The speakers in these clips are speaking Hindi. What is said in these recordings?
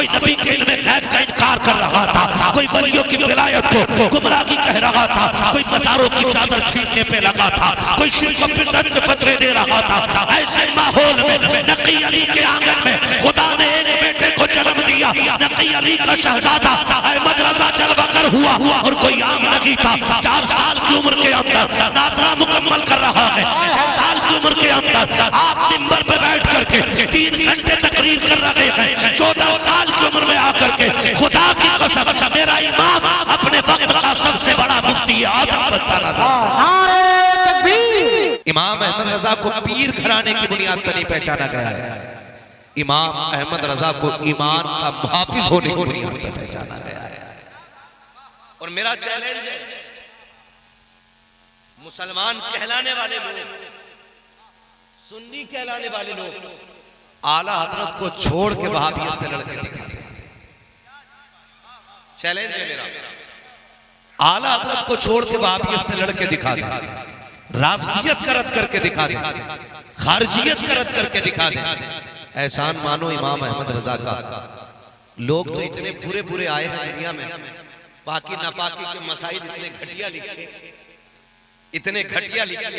कोई नबी के इल्म गैब का इनकार कर रहा था, कोई वलियों की विलायत को गुमराही कह रहा था, कोई मज़ारों की चादर छीनने पे लगा था, कोई शिर्क और बिदअत के फतवे दे रहा था। ऐसे माहौल में नकी अली के आंगन में खुदा ने एक बेटे को जन्म दिया। नकी अली का शहजादा अहमद रजा जलवागर हुआ और कोई आम नहीं था। 4 साल की उम्र के अंदर नादरा मुकम्मल कर रहा है। 6 साल की उम्र के अंदर आप मिंबर पे बैठ करके 3 घंटे तकरीर कर रहे हैं। 14 साल की उम्र में आकर के खुदा की कसम मेरा इमाम अपने वक्त का सबसे बड़ा मुफ्ती आजम बनता रहा। इमाम अहमद रजा को पीर घराने की बुनियाद पर नहीं पहचाना गया है, इमाम अहमद रजा को ईमान का मुहाफिज होने की बुनियाद पर पहचाना गया है। और मेरा चैलेंज है, मुसलमान कहलाने वाले लोग, सुन्नी कहलाने वाले लोग आला हजरत को छोड़ के वहाबियत से लड़के दिखाते हैं। चैलेंज है मेरा, आला हजरत को छोड़ के वहाबियत से लड़के दिखा दे, राफजियत का रद्द करके दिखा दे, खारजियत का रद्द करके दिखा दे। एहसान मानो इमाम अहमद रजा का। लोग तो इतने बुरे बुरे आए हैं दुनिया में, पाकी नापाकी के मसाइल इतने घटिया लिखे, इतने घटिया लिखे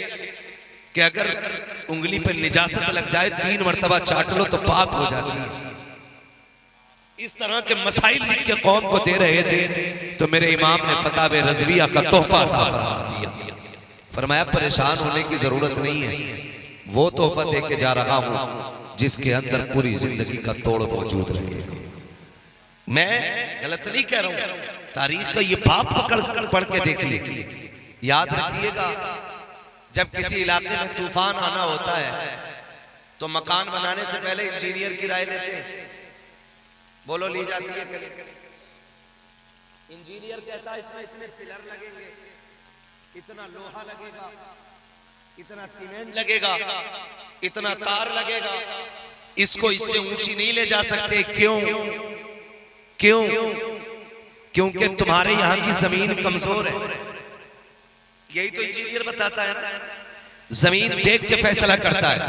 कि अगर उंगली पर निजासत लग जाए 3 मरतबा चाट लो तो पाक हो जाती है। इस तरह के मसाइल लिख के कौम को दे रहे थे तो मेरे इमाम ने फतावे रज़विया का तोहफा अता फरमा दिया। फरमाया परेशान होने की जरूरत नहीं है, वो तोहफा दे के जा रहा हूं जिसके अंदर पूरी जिंदगी का तोड़ मौजूद रहेगा। मैं गलत नहीं कह रहा हूं, तारीख का ये बाप पढ़ के देखिए। याद रखिएगा, जब किसी इलाके में तूफान आना होता है तो मकान बनाने से पहले इंजीनियर की राय लेते हैं। बोलो ली जाती है? इंजीनियर कहता है इसमें इतने पिलर लगेंगे, इतना लोहा लगेगा, इतना सीमेंट लगेगा, इतना तार लगेगा, इसको इससे ऊंची नहीं ले जा सकते। क्यों? क्यों? क्योंकि तुम्हारे यहां की जमीन कमजोर है। यही तो इंजीनियर बताता है ना, जमीन देख के फैसला करता है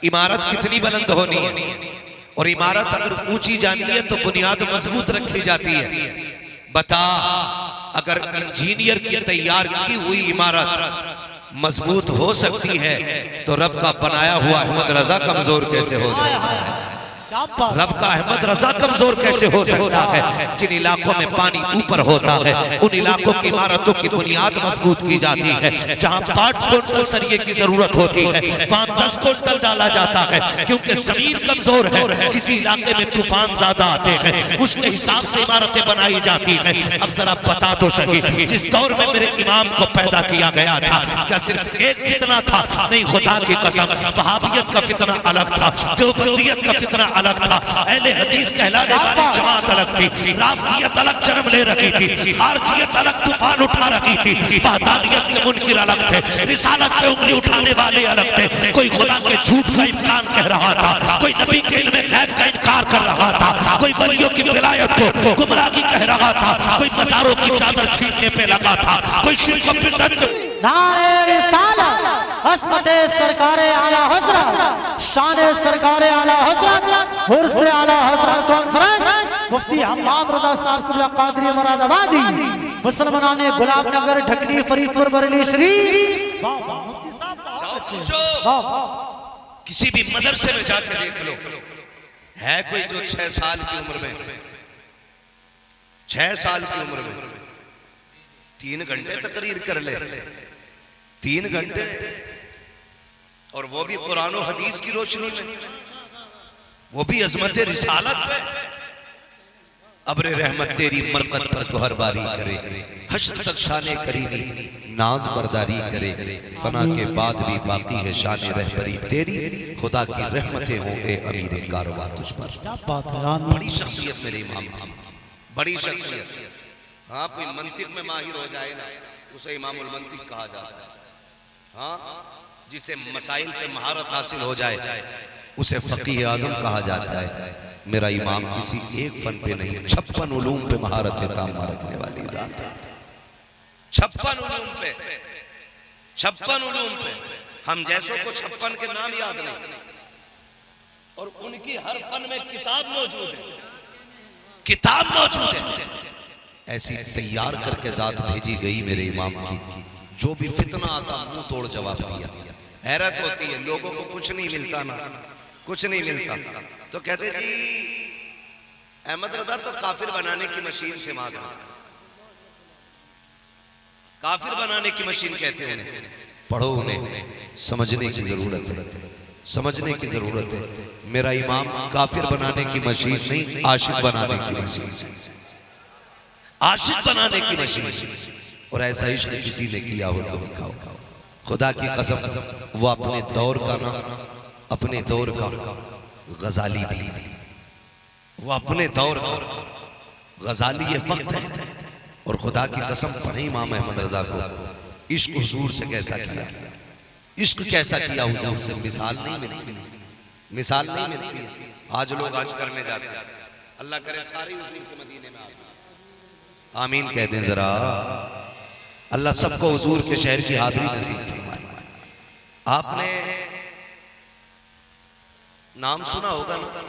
इमारत कितनी बुलंद होनी है, और इमारत अगर ऊंची जानी है तो बुनियाद मजबूत रखी जाती है। बता, अगर इंजीनियर की तैयार की हुई इमारत मजबूत हो सकती है तो रब का बनाया हुआ अहमद रजा कमजोर कैसे हो सकता है? रब का अहमद रजा कमजोर कैसे हो सकता है? जिन इलाकों में पानी ऊपर होता है उन इलाकों की इमारतों की बुनियाद मजबूत की जाती है। जहां 5 क्विंटल सरिये की जरूरत होती है वहां 10 क्विंटल डाला जाता है, क्योंकि जमीन कमजोर है। किसी इलाके में तूफान ज्यादा आते हैं, उसके हिसाब से इमारतें बनाई जाती हैं। अब जरा बता तो सही, जिस दौर में मेरे इमाम को पैदा किया गया था क्या सिर्फ एक फितना था? नहीं, खुदा की कसम, वहाबियत का फितना अलग था, देवबंदियत का फितना अलग था, अहले हदीस कहलाने वाली जमात अलग थी, राफजियत अलग जन्म ले रखी थी, खारजियत अलग तूफान उठा रखी थी, वहदानियत के मुनकिर अलग थे, रिसालत पे उंगली उठाने वाले अलग थे। कोई खुदा के झूठ का इम्कान कह रहा था, कोई नबी के इल्म गैब का इनकार कर रहा था, कोई वलियों की विलायत को गुमराही कह रहा था, कोई मज़ारों की चादर छीनने पे लगा था, कोई शिर्क और बिदअत के नारे रिसालत, अस्मत सरकारे आला हज़रत, शान सरकारे आला हज़रत, हुर्स आला हज़रत कॉन्फ्रेंस, मुफ्ती हम्माद रज़ा साहब क़िबला क़ादरी मुरादाबादी, मुसलमानाने गुलाब नगर ढकनी फरीदपुर बरेली शरीफ। मुफ्ती साहब किसी भी मदरसे में जाके देख लो, है कोई जो 6 साल की उम्र में 6 साल की उम्र में 3 घंटे तकरीर कर ले? 3 घंटे, और वो भी कुरान और हदीस की रोशनी में, वो भी अजमत रिसालत पे। अब्र रहमत तेरी मरकत पर गोहरबारी करे, हश्र तक शान करीमी नाज बरदारी करे, फना के बाद भी बाकी है शान रहबरी तेरी, खुदा की रहमतें हों ए अमीर कारवां तुझ पर। बड़ी शख्सियत मेरे इमाम की, बड़ी शख्सियत। हाँ, कोई मंतिक में माहिर हो जाए ना उसे इमामुल मंतिक कहा जाता है। हाँ, जिसे मसाइल पे महारत हासिल हो जाए उसे फकीह आजम कहा जाता है। मेरा इमाम किसी एक फन पे नहीं, 56 उलूम पे महारत तामा रखने वाली जात है। 56 उलूम पे, 56 उलूम पे। हम जैसों को 56 के नाम याद नहीं, और उनकी हर फन में किताब मौजूद है। किताब मौजूद है। ऐसी तैयार करके जात भेजी गई मेरे इमाम की, जो भी फितना आता मुंह तोड़ जवाब दिया। हैरत होती है, लोगों को कुछ नहीं मिलता ना, कुछ नहीं मिलता, तो कहते जी अहमद रजा तो काफिर बनाने की मशीन थे। माजरा काफिर बनाने की मशीन कहते हैं उन्हें। पढ़ो, उन्हें समझने की जरूरत है, समझने की जरूरत है। मेरा इमाम काफिर बनाने की मशीन नहीं, आशिक बनाने की मशीन, आशिक बनाने की मशीन। और ऐसा इश्क किसी ने किया हो तो दिखाओ। खुदा की कसम, वो अपने दौर का ना, अपने दौर का गजाली भी है, वो अपने दौर का गजाली ये वक्त है। और खुदा की कसम पढ़े इमाम अहमद रजा को इश्क हुजूर से कैसा किया, इश्क कैसा किया हुजूर से, मिसाल नहीं मिलती, मिसाल नहीं मिलती। आज लोग आज करने जाते हैं, अल्लाह करे सारी हुजूर के मदीने में आ, आमीन कह दें जरा। अल्लाह सबको हुजूर के शहर की हाजिरी नसीब फरमाए। आपने नाम सुना होगा ना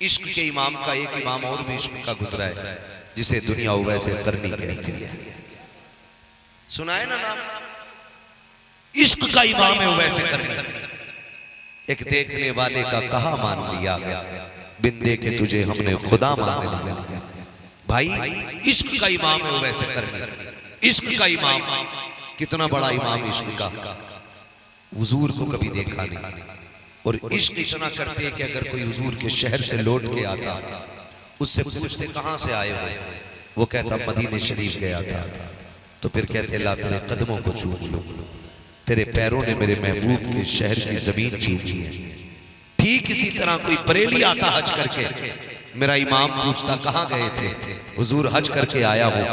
इश्क के इमाम का, एक इमाम और भी इश्क का गुजरा है जिसे दुनिया वैसे करनी कहती है। सुना है ना नाम, इश्क का इमाम है वैसे करनी। एक देखने वाले का कहा मान लिया गया, बिन देखे तुझे हमने खुदा मान लिया गया। भाई इश्क का इमाम है वैसे करनी, इश्क का इमाम, कितना बड़ा इमाम इश्क का, हुजूर को कभी देखा नहीं। और इश्क इतना करते कि अगर कोई हुजूर के शहर से लौट के आता, उससे पूछते कहां से आए हो, वो कहता मदीने शरीफ गया था। तो फिर कहते ला तेरे कदमों को चूम लो, तेरे पैरों ने मेरे महबूब के शहर की जमीन चूमी है। ठीक इसी तरह कोई बरेली आता हज करके, मेरा इमाम पूछता कहां गए थे, हुजूर हज करके आया हो।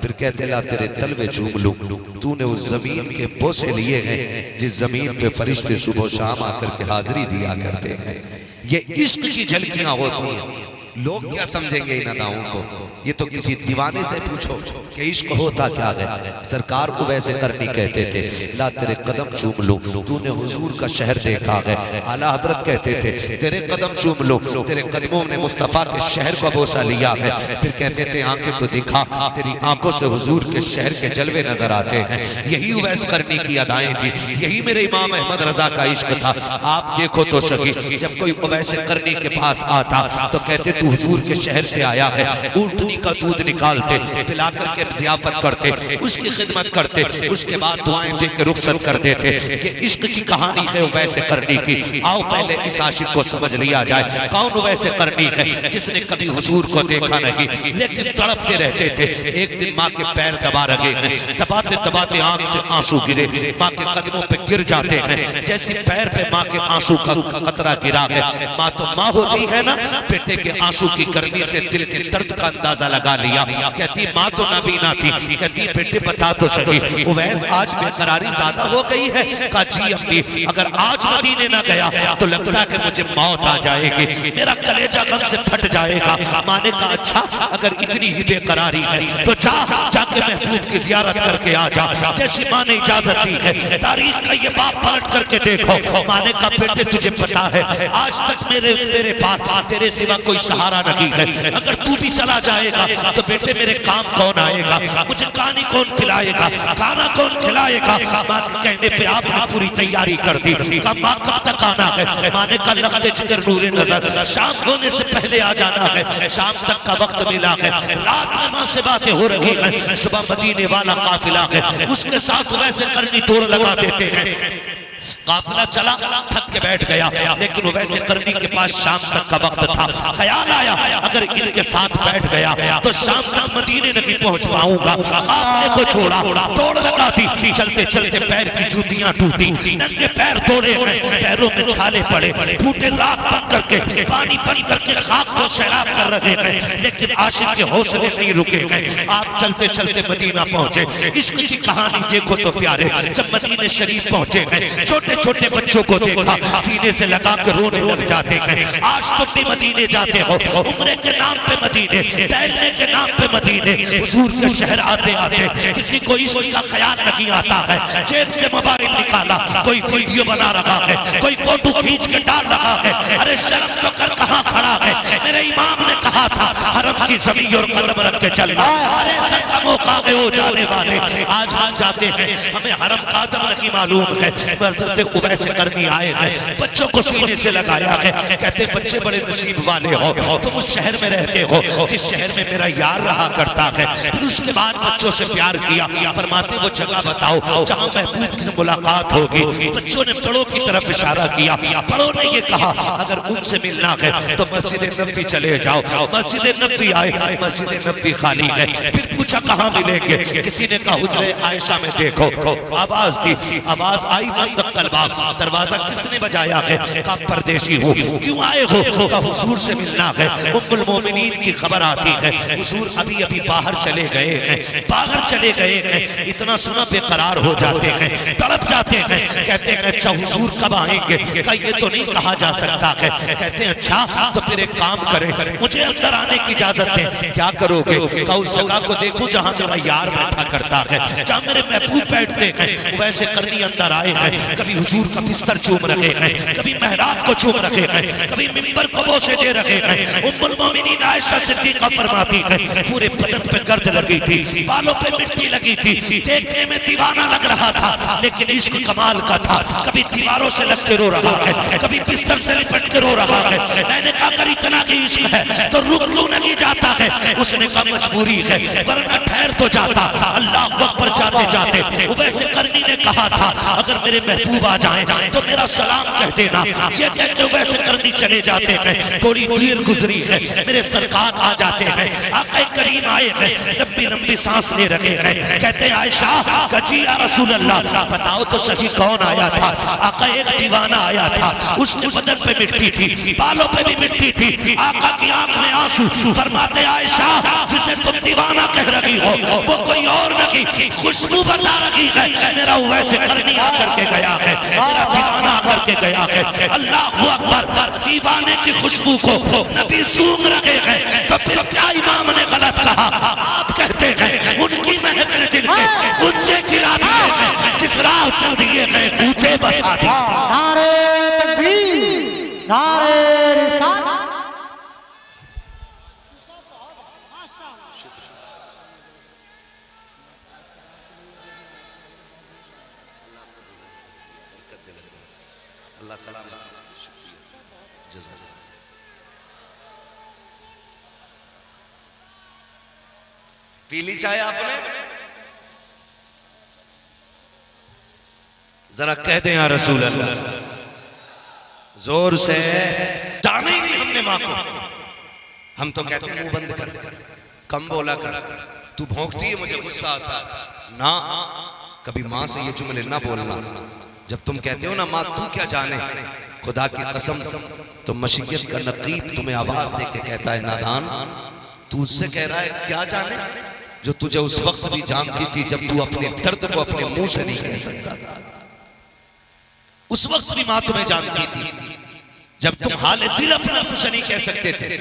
फिर कहते ला तेरे तलवे चूम लूं, तूने उस जमीन के बोसे लिए हैं जिस जमीन पे फरिश्ते सुबह शाम आकर के हाजिरी दिया करते हैं। ये इश्क की झलकियां होती हैं। लोग क्या समझेंगे इन अदाओं को, ये तो किसी दीवाने से पूछो कि इश्क होता क्या है। सरकार को वैसे करनी कहते थे, ला तेरे कदम चूम लूं, तूने हुजूर का शहर देखा है। आला हजरत कहते थे तेरे कदम चूम लो, तेरे कदमों ने मुस्तफा के शहर का बोसा लिया है। फिर कहते थे आंखें तो दिखा, तेरी आंखों से हुजूर के शहर के जलवे नजर आते हैं। यही उवैस करनी की अदाएं थी, यही मेरे इमाम अहमद रजा का इश्क था। आप देखो तो सही, जब कोई उवैस करनी के पास आता तो कहते हुजूर के शहर से आया है, ऊंटनी का दूध निकालते, पिला करके जियाफत करते, उसकी खिदमत करते, उसके बाद दुआएं दे के रुखसत कर देते। कि इश्क की कहानी है वैसे करनी की। आओ पहले इस आशिक को समझ लिया जाए, कौन वैसे करनी है जिसने कभी हुजूर को देखा नहीं लेकिन तड़पते रहते थे। एक दिन माँ के पैर दबा रहे हैं, दबाते दबाते आंख से आंसू गिरे, माँ के कदमों पे गिर जाते हैं। जैसे पैर पे माँ के आंसू का कतरा गिरा है, माँ तो माँ होती है ना, बेटे के आंसू की गर्मी से दिल के दर्द का अंदाजा लगा लिया। कहती माँ तो नबीना थी, कहती बेटे बता तो सही उवैस आज बेकरारी ज्यादा हो गई है। कहा जी अम्मी, अगर आज मदीने ना गया तो लगता है कि मुझे मौत आ जाएगी, मेरा कलेजा गम से फट जाएगा। माँ ने कहा अच्छा अगर इतनी ही बेकरारी है तो जाके महबूब की जियारत करके आ जा। जैसी माँ ने इजाजत दी है, तारीख का ये बाप पलट करके देखो। माँ ने कहा बेटे तुझे पता है आज तक मेरे पास तेरे सिवा कोई सहारा नहीं है, अगर तू भी चला जाएगा तो बेटे मेरे काम कौन आएगा, मुझे कहानी कौन खिलाएगा, खाना कौन खिलाएगा। माँ के कहने पे आपने पूरी तैयारी कर दी। कहा माँ कब तक आना है, माँ ने कहा लखते जिक्र नूरे नजर, शाम होने से पहले आ जाना है। शाम तक का वक्त मिला है, रात में माँ से बातें हो रही है, सुबह मदीने वाला काफिला है, उसके साथ वैसे करनी तोड़ लगा देते हैं। काफिला चला, थक के बैठ गया, लेकिन वैसे करनी के पास शाम तक का वक्त था। ख्याल आया अगर इनके साथ बैठ गया तो शाम तक मदीने नहीं पहुंच पाऊंगा। काफिले को छोड़ा, तोड़ लगा दी। चलते चलते पैर की जूतियां टूटी, नंगे पैर तोड़े गए, पैरों में छाले पड़े, फूटे राख बन करके, पानी बन करके खाक को सैराब कर रहे हैं। लेकिन आशिक के हौसले नहीं रुके गए। आप चलते चलते मदीना पहुंचे। इश्क की कहानी देखो तो प्यारे, जब मदीने शरीफ पहुंचे हैं, छोटे छोटे छोटे बच्चों को देखा, सीने से लगा के रोने लग जाते हैं। आज तुम भी मदीने जाते हो, उम्रे के नाम पे मदीने, टहलने के नाम पे मदीने, हुजूर के शहर आते आते किसी को इश्क का ख्याल नहीं आता है, जेब से मोबाइल निकाला, कोई वीडियो बना रहा है, कोई फोटो खींच के डाल रहा है। अरे शर्म तो कर, कहाँ खड़ा है? मेरे इमाम ने कहा था हरम की जमीन और कदम रख के चलना। अरे सब का मौका है हो जाने वाले, आज हम जाते हैं, हमें हरम कादम नहीं मालूम है। वैसे करनी आए हैं, बच्चों को सीने से लगाया है, कहते बच्चे बड़े नसीब वाले हो, तुम उस शहर में रहते हो जिस शहर में मेरा यार रहा करता है। फिर उसके बाद बच्चों से प्यार किया, फरमाते वो जगह बताओ जहां महबूब से मुलाकात होगी। बच्चों ने बड़ों की तरफ इशारा किया, बड़ों ने ये कहा अगर उनसे मिलना है तो मस्जिद नबवी चले जाओ। मस्जिद नबवी आए, मस्जिद नबवी खाली है। फिर पूछा कहाँ मिलेंगे? किसी ने कहा हुजरे आयशा में देखो। आवाज दी, आवाज आई बंद कलबा, दरवाजा किसने बजाया है? कहा परदेसी हो। क्यों आए हो? कहा हुजूर से मिलना है, उम्मुल मोमिनीन की खबर आती है हुजूर अभी अभी बाहर चले गए हैं, बाहर चले गए हैं। इतना सुना बेकरार हो जाते हैं, तड़प जाते हैं, कहते हैं अच्छा हुजूर कब आएंगे? कहा ये तो नहीं कहा जा सकता है। कहते हैं अच्छा तो फिर एक काम करें, मुझे अंदर आने की इजाजत दें। क्या करोगे? कहा उस जगह को देखो जहां मेरा यार बैठा करता है, जहां मेरे महबूब बैठते हैं। वैसे करनी अंदर आए हैं, कभी हुजूर का बिस्तर चूम रखे हैं, कभी मेहराब को चूम रखे हैं, कभी मिंबर को बोसे दे रखे हैं। उम्मुल मोमिनीन आयशा सिद्दीका फरमाती है पूरे बदन पे गर्द लगी थी, बालों पे मिट्टी लगी थी, देखने में दीवाना लग रहा था, लेकिन इश्क कमाल का था। कभी दीवारों से लग के रो रहा है, कभी बिस्तर से लिपट के रो रहा है। मैंने कहा अगर इतना ही इश्क है तो रुक क्यों नहीं जाता है? उसने कहा मजबूरी है, वरना ठहर तो जाता। अल्लाह अकबर जाते जाते वैसे करनी ने कहा था अगर मेरे महबूब आ जाएं तो मेरा सलाम कह देना। ये कह के वैसे करनी चले जाते हैं। थोड़ी देर गुजरी है, मेरे सरकार आ जाते हैं, आका करीम आए हैं, लंबी लंबी सांस ले रहे हैं। कहते हैं आयशा कजी या रसूल अल्लाह बताओ तो सही कौन आया था? आका एक दीवाना आया था, उसके बदन पे मिट्टी थी, बालों पे भी मिट्टी थी, आका की आंख में आंसू। फरमाते आयशा जिसे तुम दीवाना कह रही हो वो कोई और नहीं, खुशबू बता रही है। मेरा वैसे करनी आकर के गया है, मेरा दीवाना आकर के गया है। अल्लाह अकबर, दीवाने की खुशबू को नबी सूंघ रहे हैं। तो फिर क्या इमाम ने गलत कहा? आप कहते हैं उनकी महक ने दिल के ऊंचे गिरा दिए हैं, जिस राह चल दिए हैं ऊंचे बसा दिए। नारे तकबीर, नारे रिसालत। अल्लाह सलाम पी ली चाय आपने? जरा कह दें या रसूल अल्लाह, जोर से। जाना ही नहीं हमने माँ को, हम तो कहते हैं मुंह बंद कर, कम बोला कर, तू भौंकती है मुझे गुस्सा आता है ना। कभी माँ से ये जुमले ना बोलना। जब तुम कहते हो ना माँ तू क्या जाने, खुदा की कसम तो मशीयत का नकीब तुम्हें आवाज दे के कहता है नादान, तू उससे कह रहा है क्या जाने जो तुझे उस वक्त भी जानती थी जब तू अपने दर्द को अपने मुंह से नहीं कह सकता था। उस वक्त भी माँ तुम्हें जानती थी जब तुम हाल दिल अपना मुंह से नहीं कह सकते थे,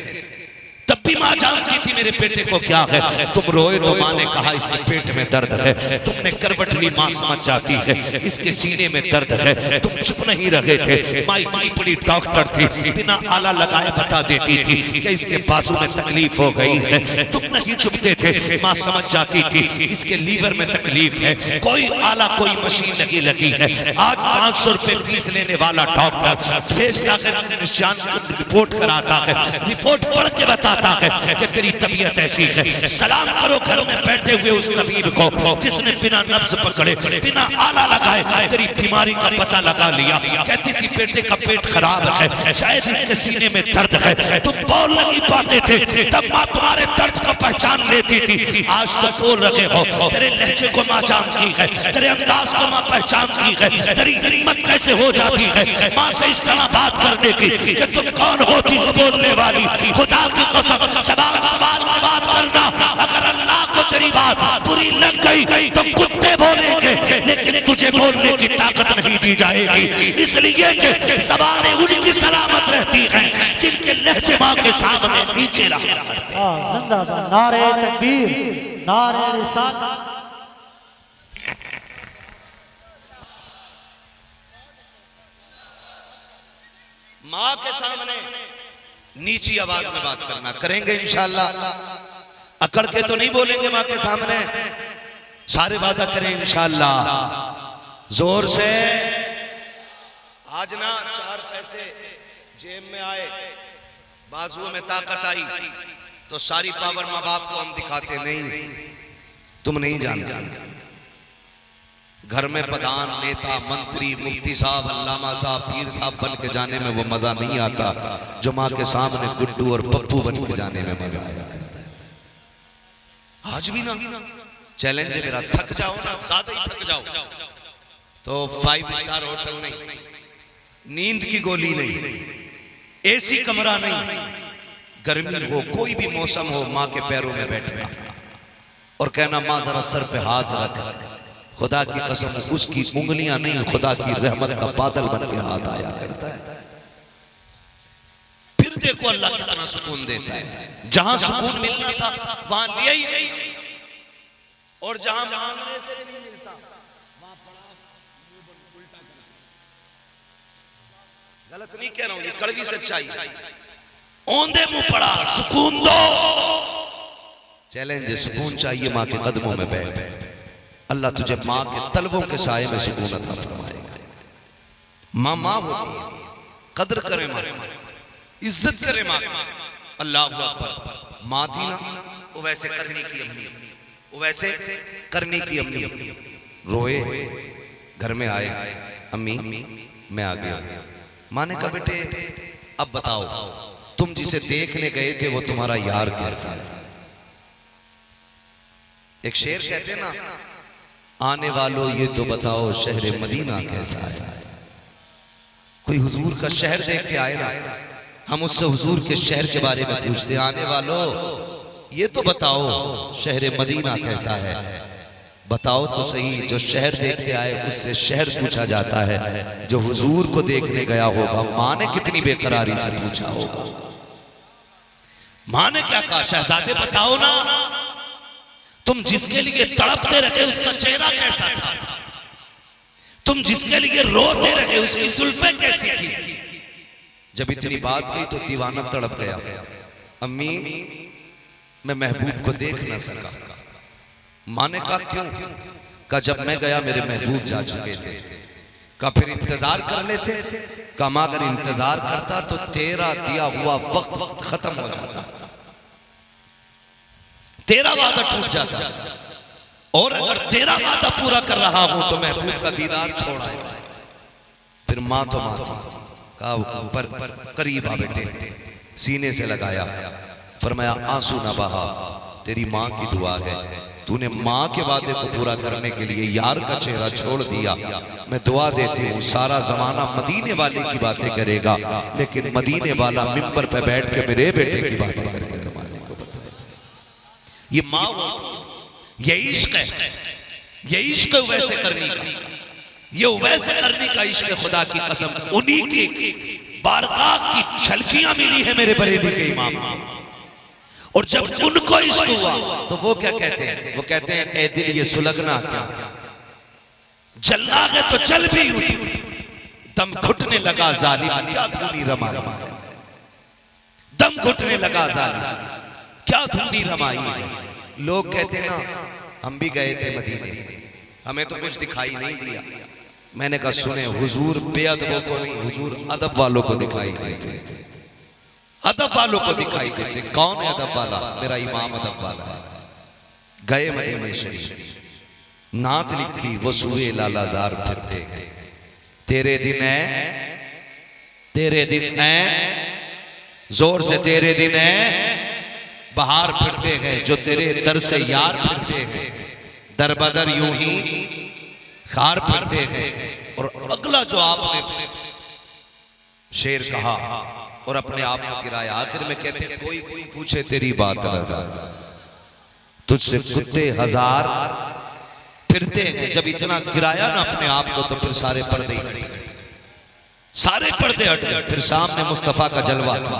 तब भी माँ जानती थी मेरे बेटे को क्या है। तुम रोए तो माँ ने कहा इसके पेट में दर्द है, तुमने करवट ली माँ समझ जाती है इसके सीने में दर्द है। तुम चुप नहीं रहे थे, माँ इतनी बड़ी डॉक्टर थी, बिना आला लगाए बता देती थी कि इसके बाजू में तकलीफ हो गई है। तुम नहीं चुपते थे, माँ समझ जाती थी इसके लीवर में तकलीफ है, कोई आला कोई मशीन नहीं लगी है। आज 500 रुपए फीस लेने वाला डॉक्टर भेजता है, निशान रिपोर्ट कराता है, रिपोर्ट पढ़ के बताता है कि तेरी तबीयत ऐसी है। सलाम करो घर में बैठे हुए उस तबीब को जिसने बिना नब्ज पकड़े बिना आला लगाए तेरी बीमारी का पता लगा लिया। कहती थी बेटे का पेट खराब है, शायद इसके सीने में दर्द है। तुम बोल नहीं पाते थे, तब माँ तुम्हारे दर्द को पहचान लेती थी। आज तो बोल रहे हो, तेरे लहजे को माँ जानती है, तेरे अंदाज को माँ पहचानती है, तेरी हिम्मत कैसे हो जाती है माँ से इस तरह बात करने की कि तुम कौन होती हो बोलने वाली। खुदा की कसम सवाल सवाल की बात करना, अगर अल्लाह को तेरी बात बात बुरी लग गई तो कुत्ते बोलेंगे, लेकिन तुझे बोलने की ताकत नहीं दी जाएगी, इसलिए कि ज़बानें उनकी सलामत रहती हैं जिनके लहजे माँ के सामने नीचे रहा करते हैं। जिंदाबाद, नारे तकबीर, नारे रिसालत। माँ के सामने नीची आवाज में बात करना, करेंगे इंशाअल्लाह। अकड़ के तो नहीं बोलेंगे माँ के सामने, सारे वादा करें इंशाअल्लाह। जोर से आज ना 4 पैसे जेब में आए, बाजुओं में ताकत आई तो सारी पावर माँ बाप को हम दिखाते नहीं, तुम नहीं जानते। घर में प्रधान, नेता, मंत्री, मुफ्ती साहब, अल्लामा साहब, पीर साहब बन के जाने में वो मजा नहीं आता जो माँ के सामने गुड्डू और पप्पू बन के जाने में मजा आया करता है। आज भी ना चैलेंज है मेरा, थक जाओ ना, ज्यादा ही थक जाओ तो 5 स्टार होटल नहीं, नींद की गोली नहीं, एसी कमरा नहीं, गर्मी हो, कोई भी मौसम हो, माँ के पैरों में बैठना और कहना माँ जरा सर पे हाथ रख। खुदा की कसम उसकी उंगलियां नहीं, खुदा की रहमत का बादल बन के हाथ आया करता है। फिर देखो अल्लाह कितना सुकून देता है। जहां सुकून मिलना था वहां लिया ही नहीं, और जहां मांगने से भी नहीं मिलता वहां उल्टा। गलत नहीं कह रहा हूं, ये कड़वी सच्चाई है। औंधे मुंह पड़ा सुकून दो, चैलेंज, सुकून चाहिए माँ के कदमों में बैठ, अल्लाह तुझे माँ के तलवों के साये में सुकून अता फरमाएगा। माँ माँ होती है, कदर करें माँ की, इज्जत करें माँ की। अल्लाह अकबर। माँ थी ना वो वैसे करने की अम्मी, वो वैसे करने की अम्मी। रोए, घर में आए, अम्मी मैं आ गया। माँ ने कहा बेटे अब बताओ तुम जिसे देखने गए थे वो तुम्हारा यार कैसा है? एक शेर कहते ना, आने वालों ये तो बताओ शहर मदीना कैसा है। कोई हुजूर का शहर देख के आए ना, हम उससे हुजूर के शहर के बारे में पूछते, आने वालों ये तो बताओ शहर मदीना कैसा है। बताओ तो सही, जो शहर देख के आए उससे शहर पूछा जाता है, जो हुजूर को देखने गया होगा माँ ने कितनी बेकरारी से पूछा होगा। माँ ने क्या कहा, शहजादे बताओ ना तुम जिसके लिए तड़पते रहे उसका चेहरा कैसा था, तुम जिसके लिए रोते रहे उसकी जुल्फें कैसी थी। जब इतनी बात कही तो दीवाना तड़प गया। अम्मी मैं महबूब को देख ना सका। माँ ने कहा क्यों? कहा जब मैं गया मेरे महबूब जा चुके थे। कहा फिर इंतजार कर लेते। कहा माँ अगर इंतजार करता तो तेरा दिया हुआ वक्त खत्म हो जाता, तेरा वादा टूट जाता, और अगर तेरा वादा पूरा कर रहा हूं तो महबूब का दीदार छोड़ आया। फिर माँ तो माँ थी, कहा ऊपर करीब आ बेटे, सीने से लगाया, फरमाया आंसू ना बहा, तेरी माँ की दुआ है, तूने माँ के वादे को पूरा करने के लिए यार का चेहरा छोड़ दिया। मैं दुआ देती हूँ सारा जमाना मदीने वाले की बातें करेगा, लेकिन मदीने वाला मिंबर पे बैठ के मेरे बेटे की बातें करके जमाने को बताएगा। ये माँ ये इश्क है, ये इश्क वैसे करने का, ये वैसे करने का इश्क है। खुदा की कसम उन्हीं की बारगाह की झलकियां मिली है मेरे बरेली के इमाम। और जब उनको इश्क हुआ तो वो क्या कहते हैं? वो कहते हैं ए दिल ये सुलगना क्या, जलना है तो जल भी उठ, दम घुटने लगा जालिम क्या धूनी रमाई, दम घुटने लगा जालिम क्या धूनी रमाई। लोग कहते ना हम भी गए थे मदीने, हमें तो कुछ दिखाई नहीं दिया। मैंने कहा सुने, हुजूर बेअदबों को नहीं, हुजूर अदब वालों को दिखाई देते, अदब वालों को दिखाई देते। कौन है अदब वाला? मेरा इमाम अदब वाला है। गए मदीने शरीफ, नात लिखी वो सुए लालाजार फिरते हैं, तेरे दिन है, तेरे दिन है, जोर से तेरे दिन है, बाहर फिरते हैं जो तेरे दर से यार फिरते हैं, दर बदर यूं ही खार फिरते हैं। और अगला जो आपने शेर कहा और अपने आप को गिराया, आखिर में कहते हैं कोई कोई पूछे तेरी बात रज़ा, तुझसे कुत्ते हजार फिरते हैं। जब इतना गिराया ना अपने आप को तो फिर सारे पर्दे हट गए, सारे पर्दे हट गए। फिर सामने मुस्तफा का जलवा था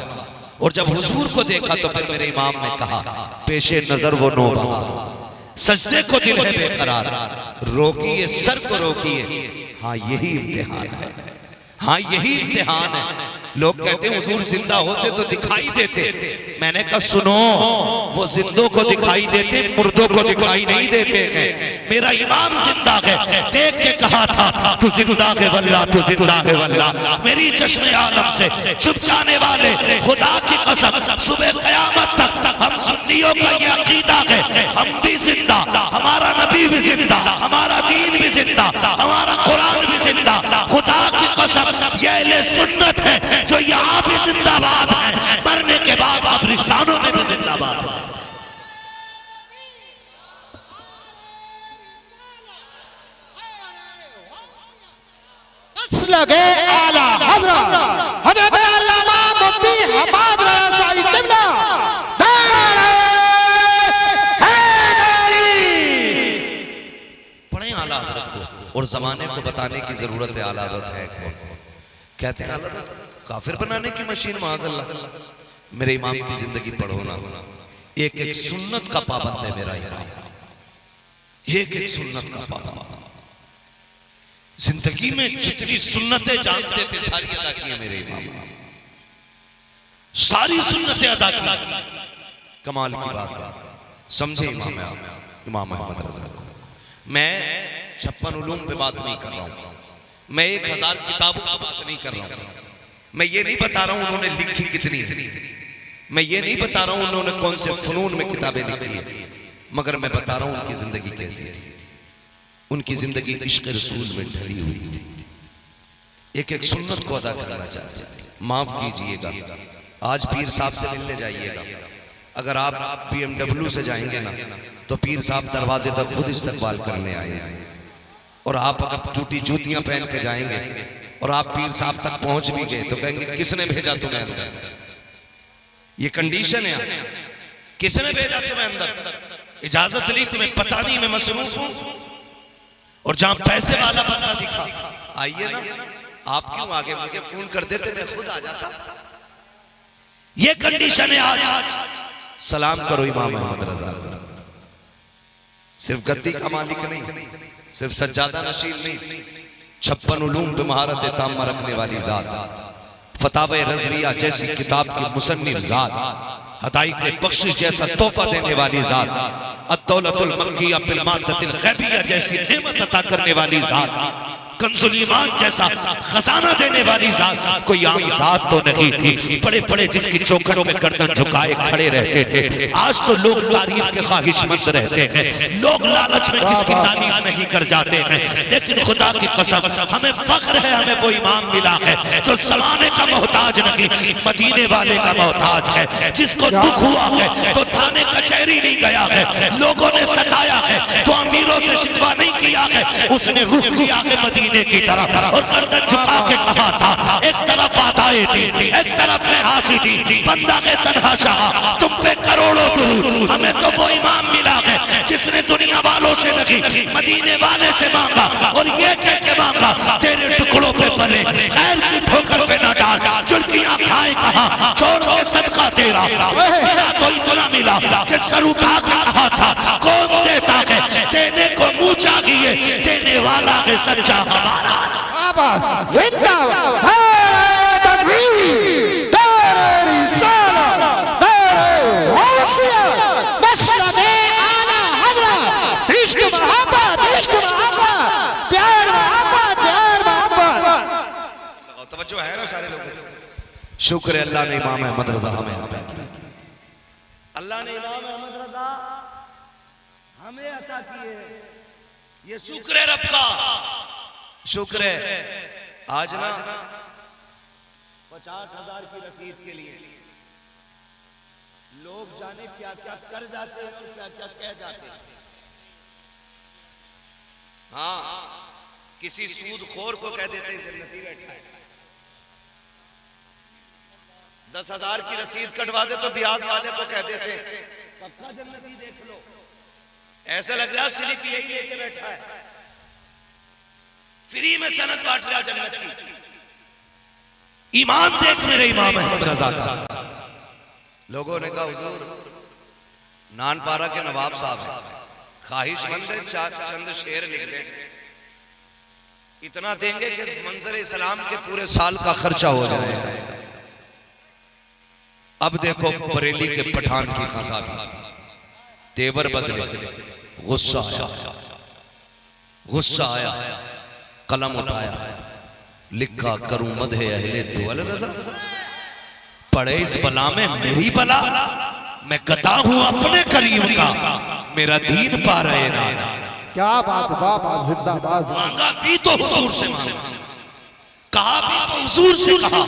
और जब हुजूर को देखा तो फिर मेरे इमाम ने कहा, पेशे नजर वो नौबहार, सजदे को दिल है बेकरार, रोकिए सर को रोकिए, हाँ यही इम्तिहान है, हाँ यही इम्तिहान है। लोग कहते हैं हुजूर जिंदा होते तो दिखाई देते। मैंने कहा सुनो, वो जिंदों को दिखाई देते, मुर्दों को दिखाई नहीं देते हैं। मेरा इमाम जिंदा है, देख के कहा था तू जिंदा है वल्ला, तू जिंदा है वल्ला। मेरी चश्मे आलम से छुप जाने वाले खुदा की कसम, सुबह कयामत तक हम सुन्नियों का ये अकीदा है, हम भी जिंदा, हमारा नबी भी जिंदा, हमारा दीन भी जिंदा, हमारा कुरान भी जिंदा। खुदा की कसम ये अहले सुन्नत है जो यहाँ भी जिंदाबाद है, मरने के बाद कब्रिस्तानों में भी जिंदाबाद है। लगे आला हज़रत हज़रत अल्लामा मुफ्ती हम्माद रज़ा शाही क़िबला पढ़े आला हज़रत को, और जमाने को बताने की जरूरत है आला हज़रत है कौन। कहते हैं आला हज़रत काफिर बनाने की मशीन, माज़अल्लाह। मेरे इमाम की जिंदगी पढ़ो ना, एक एक सुन्नत का पाबंद है मेरा इमाम, एक एक सुन्नत का पाबंद। जिंदगी में जितनी सुन्नतें जानते थे सारी अदा की है मेरे इमाम, सारी सुन्नतें अदा की। कमाल की बात है, समझे इमाम अहमद रज़ा। मैं 56 उलूम पे बात नहीं कर रहा हूं, मैं 1000 किताबों की बात नहीं कर रहा हूं। मैं ये नहीं बता रहा हूं उन्होंने लिखी कितनी है, मैं ये नहीं बता रहा हूं उन्होंने कौन से फनून में किताबें लिखी है, मगर मैं बता रहा हूं उनकी जिंदगी कैसी थी। उनकी जिंदगी इश्क रसूल में ढली हुई थी, एक एक सुन्नत को अदा करना चाहते थे। माफ कीजिएगा, आज पीर साहब से मिलने जाइएगा, अगर आप BMW से जाएंगे ना तो पीर साहब दरवाजे तक खुद इस्तकबाल करने आए, और आप अगर टूटी जूतियां पहन के जाएंगे और आप पीर साहब तक पहुंच भी गए तो कहेंगे किसने भेजा तुम्हें अंदर। ये कंडीशन है, किसने भेजा तुम्हें अंदर, इजाजत ली तुम्हें, पता नहीं मैं मसरूफ हूं। और जहां पैसे वाला बंदा दिखा, आइए ना, आप क्यों आगे, मुझे फोन कर देते मैं खुद आ जाता। ये कंडीशन है आज। सलाम करो इमाम अहमद रज़ा, सिर्फ गद्दी का मालिक नहीं, सिर्फ सज्जादा नशीन नहीं, 56 उलूम पे महारत ताम्मा रखने वाली जात, फतावे रज़विया जैसी किताब की मुसन्निफ जात, हदायत बख्शिश जैसा तोहफा देने वाली जात, अद्दौलतुल मक्किया बिल मादतिल ग़ैबिया जैसी नेमत अता करने वाली जात, कंजुल ईमान जैसा खजाना देने वाली जात कोई आम जात तो नहीं थी। बड़े बड़े जिसकी चौखटों में गर्दन झुकाए खड़े रहते थे। आज तो लोग तारीफ के ख्वाहिशमंद रहते हैं, लोग लालच में किसकी तारीफ नहीं कर जाते हैं, लेकिन खुदा की कसम हमें फख्र है, हमें वो इमाम मिला है जो ज़माने का मोहताज नहीं, मदीने वाले का मोहताज है। जिसको दुख हुआ है तो थाने कचहरी नहीं गया है, लोगों ने सताया है तो अमीरों से शिकवा नहीं किया है, उसने रुख किया है मदीने की तरफ और गर्दन झुका के कहा था, एक तरफ आदाए थी, एक तरफ हासी थी, बंदा के तन्हा शाह तुम पे करोड़ों दुरूद। हमें तो वो इमाम मिला है जिसने दुनिया वालों से नहीं मदीने वाले से मांगा, और ये कह के मांगा तेरे टुकड़ों पे पले, खैर की ठोकर पे न डाल, चुल्कियां खाए कहा छोड़ के सदका तेरा। तो इतना मिला कि सर उठा के कहा था कौन देता है, देने को मुंह चाहिए, देने वाला है सच्चा हमारा। तवज्जो है ना सारे लोगों को। शुक्र है अल्लाह ने इमाम अहमद रज़ा हमें अता किया, अल्लाह ने इमाम अहमद रज़ा हमें अता किए, ये शुक्र है रब का, शुक्र है। आज ना 50,000 की रसीद के लिए लोग जाने क्या क्या कर जाते हैं और क्या क्या कह जाते हैं। हाँ, किसी सूदखोर को कह देते हैं जन्नती बैठा है, 10,000 की रसीद कटवा दे तो ब्याज वाले को कह देते हैं पक्का जन्नती देख लो। ऐसा लग रहा स्लिप यही लेके बैठा है, फ्री में सनद बांट रहा जन्नत की। ईमान देख मेरे इमाम अहमद रजा का। लोगों ने कहा हुजूर नानपारा के नवाब साहब हैं, ख्वाहिशमंद है, चंद शेर लिख देंगे, इतना देंगे कि मंजर इस्लाम के पूरे साल का खर्चा हो जाएगा। अब देखो बरेली के पठान की खसा तेवर बदले, गुस्सा आया, कलम उठाया, लिखा करूं मदहे अहले दुअल रजा। पढ़े इस बला में मेरी बला, मैं गदा हूं अपने करीम का, मेरा दीन पा रहे ना। क्या बात, बाबा जिंदाबाद। मांगा भी तो हुजूर से मांगा, कहा भी तो हुजूर से कहा।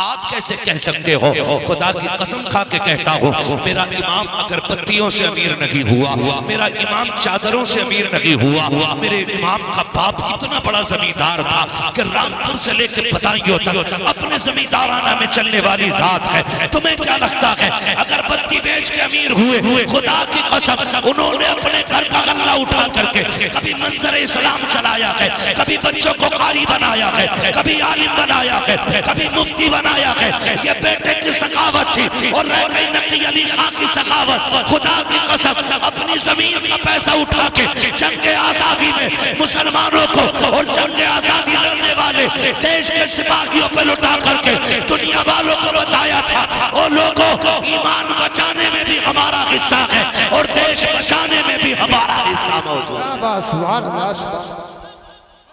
आप कैसे कह सकते हो? खुदा की कसम खा के कहता हूँ, मेरा इमाम अगर पत्तियों से अमीर नहीं हुआ, मेरा इमाम चादरों से अमीर नहीं हुआ, मेरे इमाम का बाप इतना बड़ा जमींदार था कि रामपुर से लेकर बदायूं तक अपने जमींदाराना में चलने वाली जात है। तुम्हें क्या लगता है अगर पत्ती बेच के अमीर हुए? खुदा की कसम उन्होंने अपने घर का गल्ला उठा करके कभी मंजर इस्लाम चलाया है, कभी बच्चों को कारी बनाया है, कभी आलिम बनाया है, कभी मुफ्ती बनाया है। ये बेटे की सखावत थी और रह गई नकी अली खां की सखावत। खुदा की कसम अपनी जमीन का पैसा उठा के जंग आजादी में मुसलमानों को और जंग आजादी लड़ने वाले देश के सिपाहियों पर लुटा करके दुनिया वालों को बताया था, और लोगों ईमान बचाने में भी हमारा हिस्सा है और देश बचाने में भी हमारा हिस्सा मौजूद है।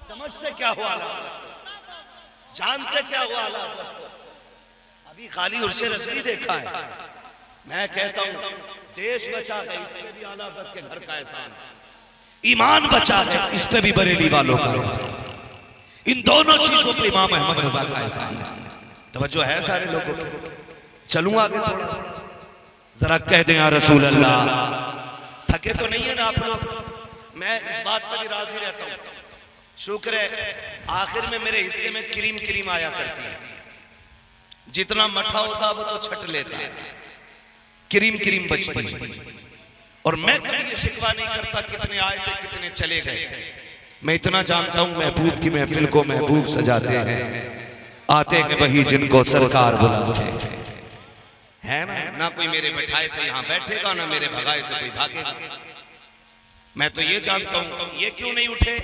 समझते क्या हुआ, जानते क्या हुआ? अभी खाली उर्से रस्मी देखा है। मैं कहता हूं देश बचा है, इसमें भी आला हज़रत के घर का एहसान है। ईमान बचा है, इस पे भी बरेली वालों का। इन दोनों चीजों पे इमाम अहमद रजा का एहसान है। तवज्जो है सारे लोगों की। चलूं आगे थोड़ा सा, जरा कह दें या रसूल अल्लाह। थके तो नहीं है ना आप लोग? मैं इस बात पर भी राजी रहता हूं। शुक्र है आखिर में मेरे हिस्से में क्रीम क्रीम आया करती है। जितना मठा होता वो तो छट लेता है, क्रीम क्रीम बचती है। और मैं कभी ये शिकवा नहीं करता कितने आए थे कितने चले गए। मैं इतना जानता हूं महबूब की महफिल को महबूब सजाते हैं, आते हैं वही जिनको सरकार बुलाते हैं, है ना कोई मेरे बैठाए से यहाँ बैठेगा, ना मेरे भगाए से कोई भागेगा। मैं तो ये जानता हूं ये क्यों नहीं उठे,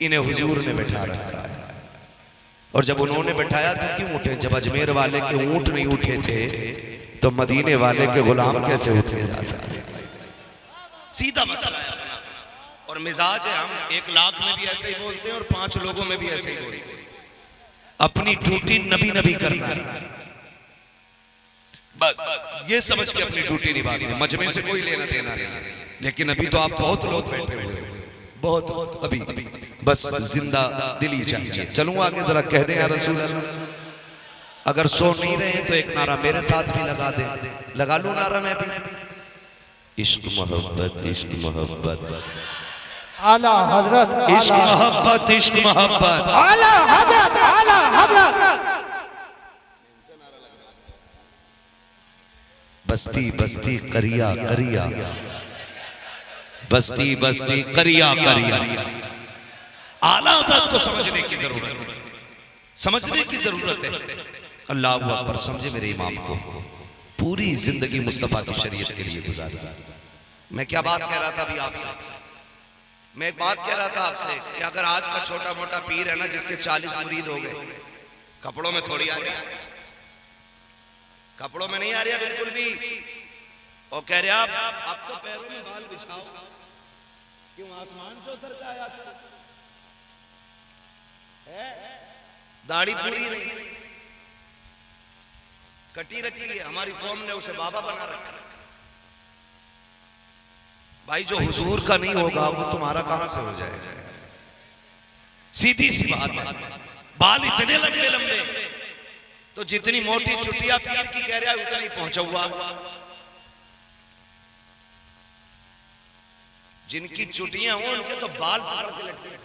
इन्हें हुजूर ने बैठा रखा है। और जब उन्होंने बैठाया तो क्यों उठे? जब अजमेर वाले के ऊंट नहीं उठे थे तो मदीने वाले के गुलाम कैसे उठे जा सकते? सीधा मसला है अपना। और मिजाज है, हम 1 लाख में भी ऐसे ही बोलते हैं और 5 लोगों में भी ऐसे ही बोलते हैं। अपनी ड्यूटी नबी नबी करना, बस ये समझ के अपनी ड्यूटी निभानी है। मजमे से कोई लेना देना नहीं। लेकिन अभी तो आप बहुत लोग बैठे हुए हैं, बहुत अभी बस जिंदा दिली चाहिए। चलूं आगे, जरा कह दें या रसूल अल्लाह। अगर सो नहीं रहे तो एक नारा मेरे साथ भी लगा दे, लगा लूं नारा मैं भी। इश्क मोहब्बत, इश्क मोहब्बत, आला हजरत, इश्क मोहब्बत, इश्क मोहब्बत, आला हजरत, आला हजरत। बस्ती बस्ती करिया करिया, बस्ती बस्ती करिया करिया। आला हज़रत को समझने की जरूरत है, समझने की जरूरत है। अल्लाह अकबर। समझे मेरे इमाम को पूरी जिंदगी मुस्तफा की शरीयत के लिए गुजारी। मैं क्या बात कह रहा था अभी आपसे? मैं एक बात कह रहा था आपसे कि अगर आज का छोटा मोटा पीर है ना, जिसके 40 मुरीद हो गए, कपड़ों में थोड़ी आ रहा, कपड़ों में नहीं आ रहा बिल्कुल भी, और कह रहे आप आपको पैरों में बाल बिछाओ, क्यों आसमान से उतर के आया था? दाढ़ी पूरी नहीं, कटी रखी है, हमारी कौम ने उसे बाबा बना रखा है। भाई जो हुजूर का नहीं होगा वो तुम्हारा कहां से हो जाएगा? सीधी सी बात है। बाल इतने लंबे लंबे, तो जितनी मोटी चुटिया पीर की कह रहा है उतनी पहुंचा हुआ। जिनकी चुटियां हो उनके तो बाल पकड़ के लटके।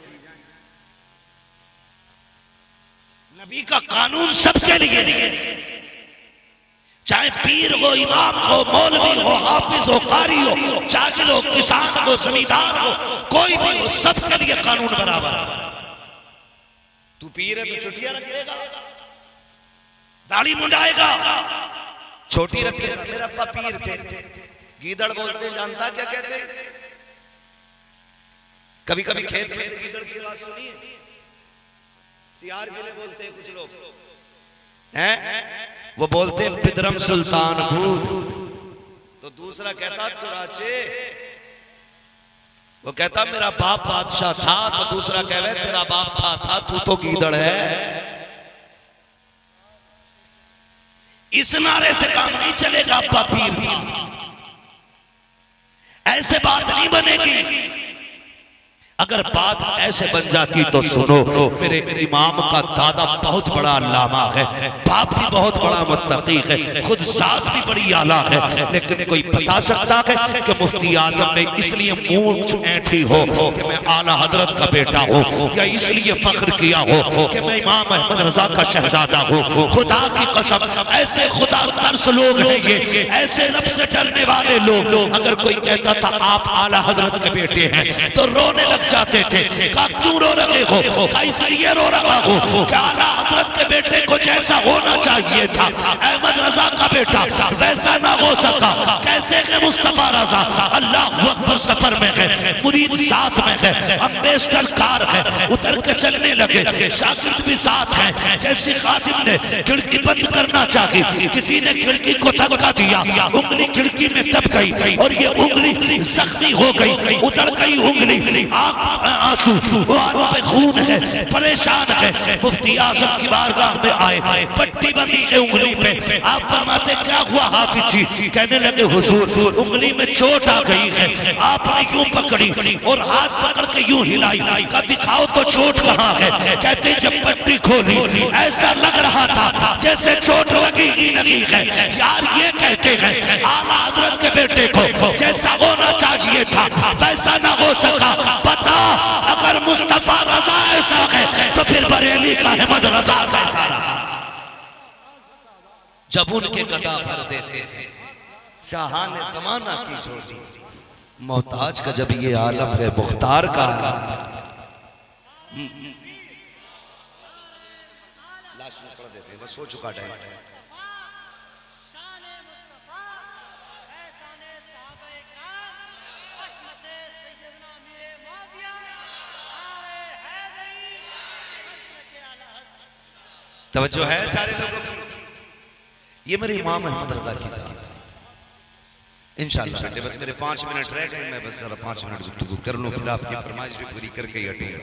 नबी का कानून सबके लिए, चाहे पीर हो, इमाम हो, मौलवी हो, हाफिज हो, कारी हो, जाहिल हो, किसान हो, जमींदार हो, कोई भी हो, सबके लिए कानून बराबर है। तू पीर है तो छुट्टियां रखेगा, दाढ़ी मुंडाएगा, छोटी रखेगा। मेरा अब्बा पीर थे, गीदड़ बोलते, जानता क्या कहते? कभी कभी खेत में से गीदड़ की आवाज सुनिए, सियार गिले बोलते हैं कुछ लोग हैं, वो बोलते हैं पिदरम सुल्तान भूत। तो दूसरा कहता तुराचे, वो कहता मेरा बाप बादशाह था, तो दूसरा कहवे तेरा बाप था तू तो गीदड़ है। इस नारे से काम नहीं चलेगा। अब्बा पीर था, ऐसे बात नहीं बनेगी। अगर बात ऐसे बन जाती तो सुनो, मेरे इमाम का दादा बहुत बड़ा अल्लामा है, बाप भी बहुत बड़ा मुत्तकी है, खुद साथ भी बड़ी आला है, लेकिन कोई बता सकता है कि मुफ्ती आजम ने इसलिए मूंछ ऐंठी हो कि मैं आला हजरत का बेटा हूँ, या इसलिए फख्र किया हो कि मैं इमाम अहमद रजा का शहजादा हूँ? खुदा की कसम, ऐसे खुदा तरस लोग हैं ये, ऐसे रब से डरने वाले लोग। अगर कोई कहता था आप आला हजरत के बेटे हैं तो रोने लग जाते थे। कहा क्यों रो रहे हो? कहा इसलिए रो रहा हूं कि आला हजरत के बेटे को जैसा होना चाहिए था अहमद रजा का बेटा वैसा ना हो सका। कैसे है मुस्तफा रजा? अल्लाह अकबर, सफर में है, मुरीद साथ में है, अम्बेसडर कार है, उतर के चलने लगे, शागिर्द भी साथ है। जैसे खादिम ने खिड़की बंद करना चाहिए, किसी ने खिड़की को धक्का दिया, उंगली खिड़की में दब गई और ये उंगली जख्मी हो गई, उतर गई उंगली, आंसू, आंखों पे खून है, परेशान है। मुफ्ती आजम की बारगाह में आए, पट्टी बंदी है उंगली पे। आप फरमाते क्या हुआ हाफिज जी? कहने लगे हुजूर उंगली में चोट आ गई है। आपने यूं पकड़ी और हाथ पकड़ के यूं हिलाई, का दिखाओ तो चोट कहाँ है? कहते जब पट्टी खोली ऐसा लग रहा था जैसे चोट लगी ही लगी है। यार ये कहते हैं आला हजरत के बेटे को जैसा होना चाहिए था वैसा ना हो सका। बता, अगर मुस्तफा रजा ऐसा है तो फिर बरेली का अहमद रजा कैसा रहा? जब उनके गदा भर देते थे शाह ने जमाना की छोड़ी, मोहताज का जब ये आलम है, मुख्तार का आलम है। लास्ट में पढ़ देते हैं, बस हो चुका टाइम। तवज्जो है सारे लोगों की? ये मेरे इमाम अहमद रजा की साहब। इंशाअल्लाह बेटे बस मेरे 5 मिनट रह गए, मैं बस जरा 5 मिनट गुफ्तगू कर लूं, फिर आपकी फरमाइश भी पूरी करके ही हटूंगा।